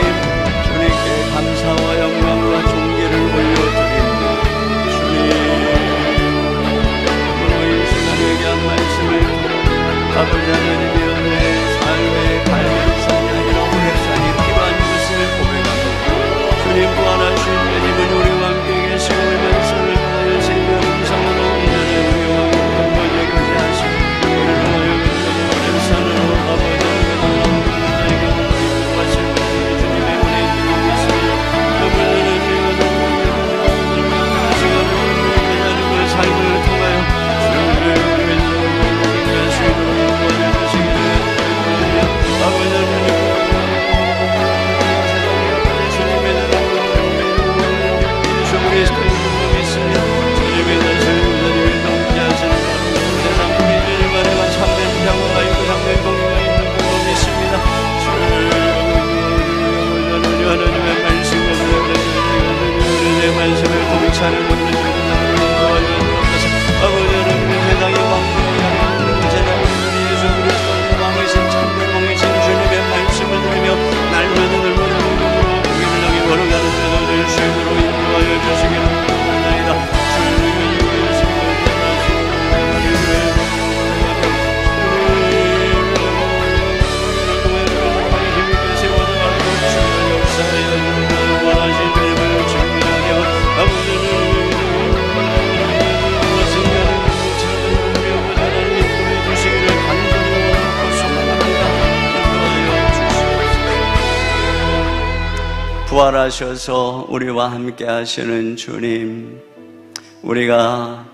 주님께 감사와 영광과 존귀를 올려드립니다. 주님, 오늘 이 시간에 얘기한 말씀을 들어 아버지 하나님의 은혜, 삶의 갈멜산이 아니라 호렙산이 필요한 것을 고백합니다. 주님, 부활하신 주님은 우리와 함께 계시고 말씀을 하여 생명 음성으로 인연의 우리와 영원히 교제하시고 우리를 하여 호렙산으로 아버지 하나님의 구하실 주님의 은혜 기도하시며 아버지 하나님의 삶을 통하여 주님의 말씀을 통찰을 얻는 세상의 왕국을 제자우리 예수 그리스도의 왕이신 참된 왕이신 주님의 말씀을 들으며 날마다 넓은 공동으로 고개를 향해 걸어가는 자들 될 수 있도록 인도하여 주시기를 바랍니다. 부활하셔서 우리와 함께 하시는 주님, 우리가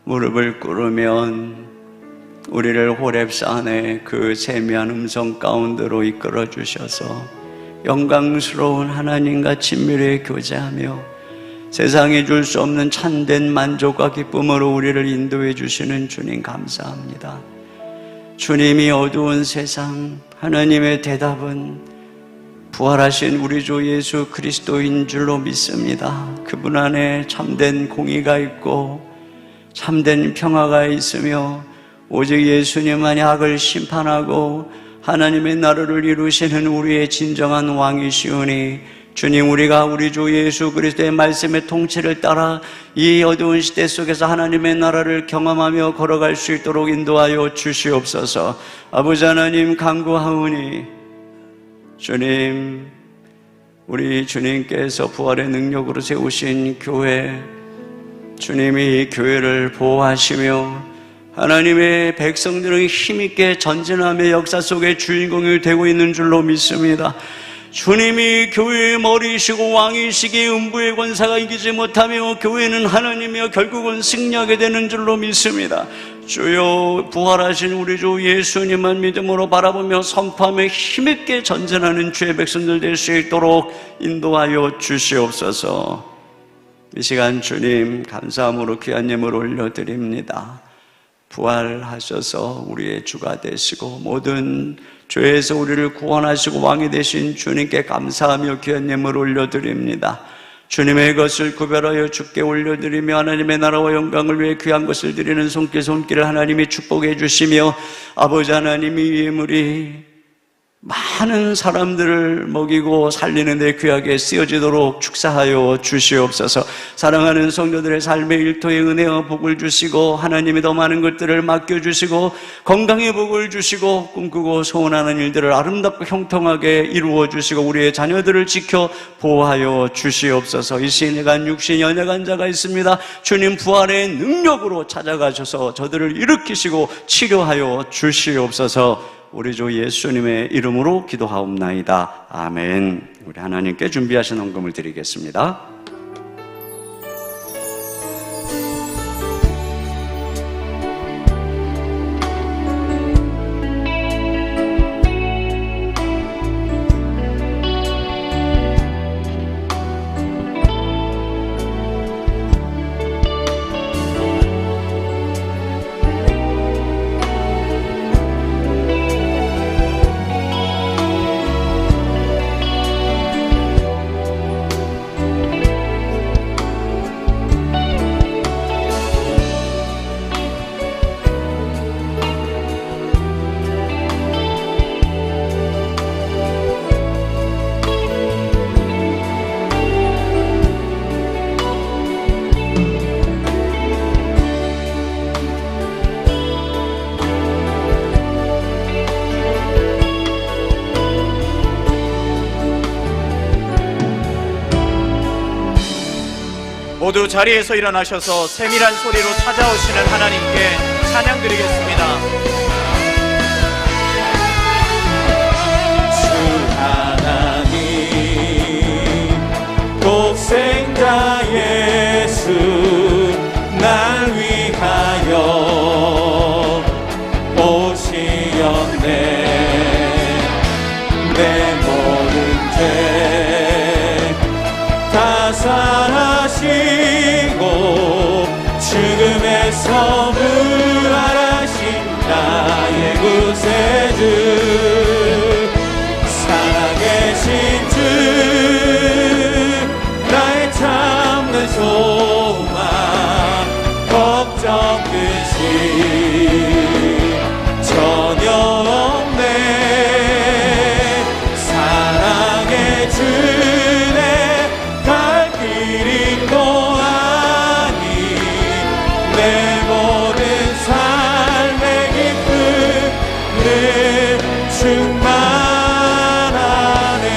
무릎을 꿇으면 우리를 호렙산의 그 세미한 음성 가운데로 이끌어 주셔서 영광스러운 하나님과 친밀히 교제하며 세상에 줄 수 없는 참된 만족과 기쁨으로 우리를 인도해 주시는 주님 감사합니다. 주님이 어두운 세상, 하나님의 대답은 부활하신 우리 주 예수 그리스도인 줄로 믿습니다. 그분 안에 참된 공의가 있고 참된 평화가 있으며 오직 예수님만이 악을 심판하고 하나님의 나라를 이루시는 우리의 진정한 왕이시오니 주님, 우리가 우리 주 예수 그리스도의 말씀의 통치를 따라 이 어두운 시대 속에서 하나님의 나라를 경험하며 걸어갈 수 있도록 인도하여 주시옵소서. 아버지 하나님 간구하오니 주님, 우리 주님께서 부활의 능력으로 세우신 교회, 주님이 이 교회를 보호하시며 하나님의 백성들은 힘있게 전진하며 역사 속의 주인공이 되고 있는 줄로 믿습니다. 주님이 교회의 머리이시고 왕이시기에 음부의 권사가 이기지 못하며 교회는 하나님이여 결국은 승리하게 되는 줄로 믿습니다. 주여, 부활하신 우리 주 예수님만 믿음으로 바라보며 선포하며 힘있게 전진하는 주의 백성들 될 수 있도록 인도하여 주시옵소서. 이 시간 주님 감사함으로 귀한 예물 올려드립니다. 부활하셔서 우리의 주가 되시고 모든 죄에서 우리를 구원하시고 왕이 되신 주님께 감사하며 귀한 예물 올려드립니다. 주님의 것을 구별하여 주께 올려드리며 하나님의 나라와 영광을 위해 귀한 것을 드리는 손길을 하나님이 축복해 주시며 아버지 하나님이 이 예물이 많은 사람들을 먹이고 살리는 데 귀하게 쓰여지도록 축사하여 주시옵소서. 사랑하는 성도들의 삶의 일터에 은혜와 복을 주시고 하나님이 더 많은 것들을 맡겨주시고 건강의 복을 주시고 꿈꾸고 소원하는 일들을 아름답고 형통하게 이루어 주시고 우리의 자녀들을 지켜 보호하여 주시옵소서. 이 시인에 간 육신 연약한 자가 있습니다. 주님 부활의 능력으로 찾아가셔서 저들을 일으키시고 치료하여 주시옵소서. 우리 주 예수님의 이름으로 기도하옵나이다. 아멘. 우리 하나님께 준비하신 헌금을 드리겠습니다. 모두 자리에서 일어나셔서 세밀한 소리로 찾아오시는 하나님께 찬양 드리겠습니다. 주 하나님 독생자 예수 날 위하여 오시었네. 내 모든 죄 다 사하시고 죽음에서 부활하신 나의 구세주 살아계신 주 나의 참된 소망 걱정 끝이 전혀 없네. 사랑의 주내 갈 길이 또 아니 내 모든 삶의 기쁨을 충만하네.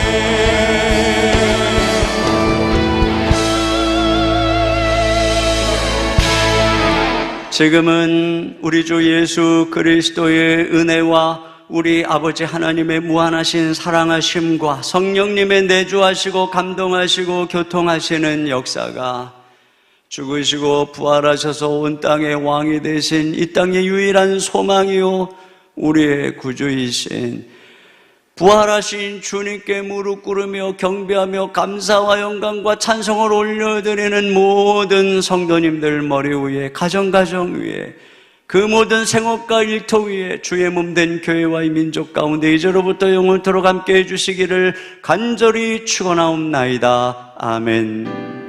지금은 우리 주 예수 그리스도의 은혜와 우리 아버지 하나님의 무한하신 사랑하심과 성령님의 내주하시고 감동하시고 교통하시는 역사가 죽으시고 부활하셔서 온 땅의 왕이 되신 이 땅의 유일한 소망이요 우리의 구주이신 부활하신 주님께 무릎 꿇으며 경배하며 감사와 영광과 찬송을 올려드리는 모든 성도님들 머리 위에 가정 위에 그 모든 생업과 일터 위에 주의 몸된 교회와 이 민족 가운데 이제로부터 영원토록 함께 해주시기를 간절히 축원하옵나이다. 아멘.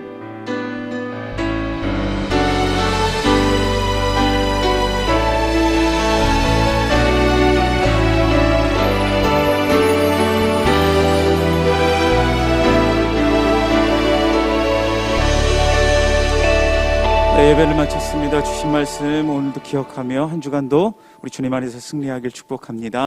네, 예배를 마쳤습니다. 주신 말씀 오늘도 기억하며 한 주간도 우리 주님 안에서 승리하길 축복합니다.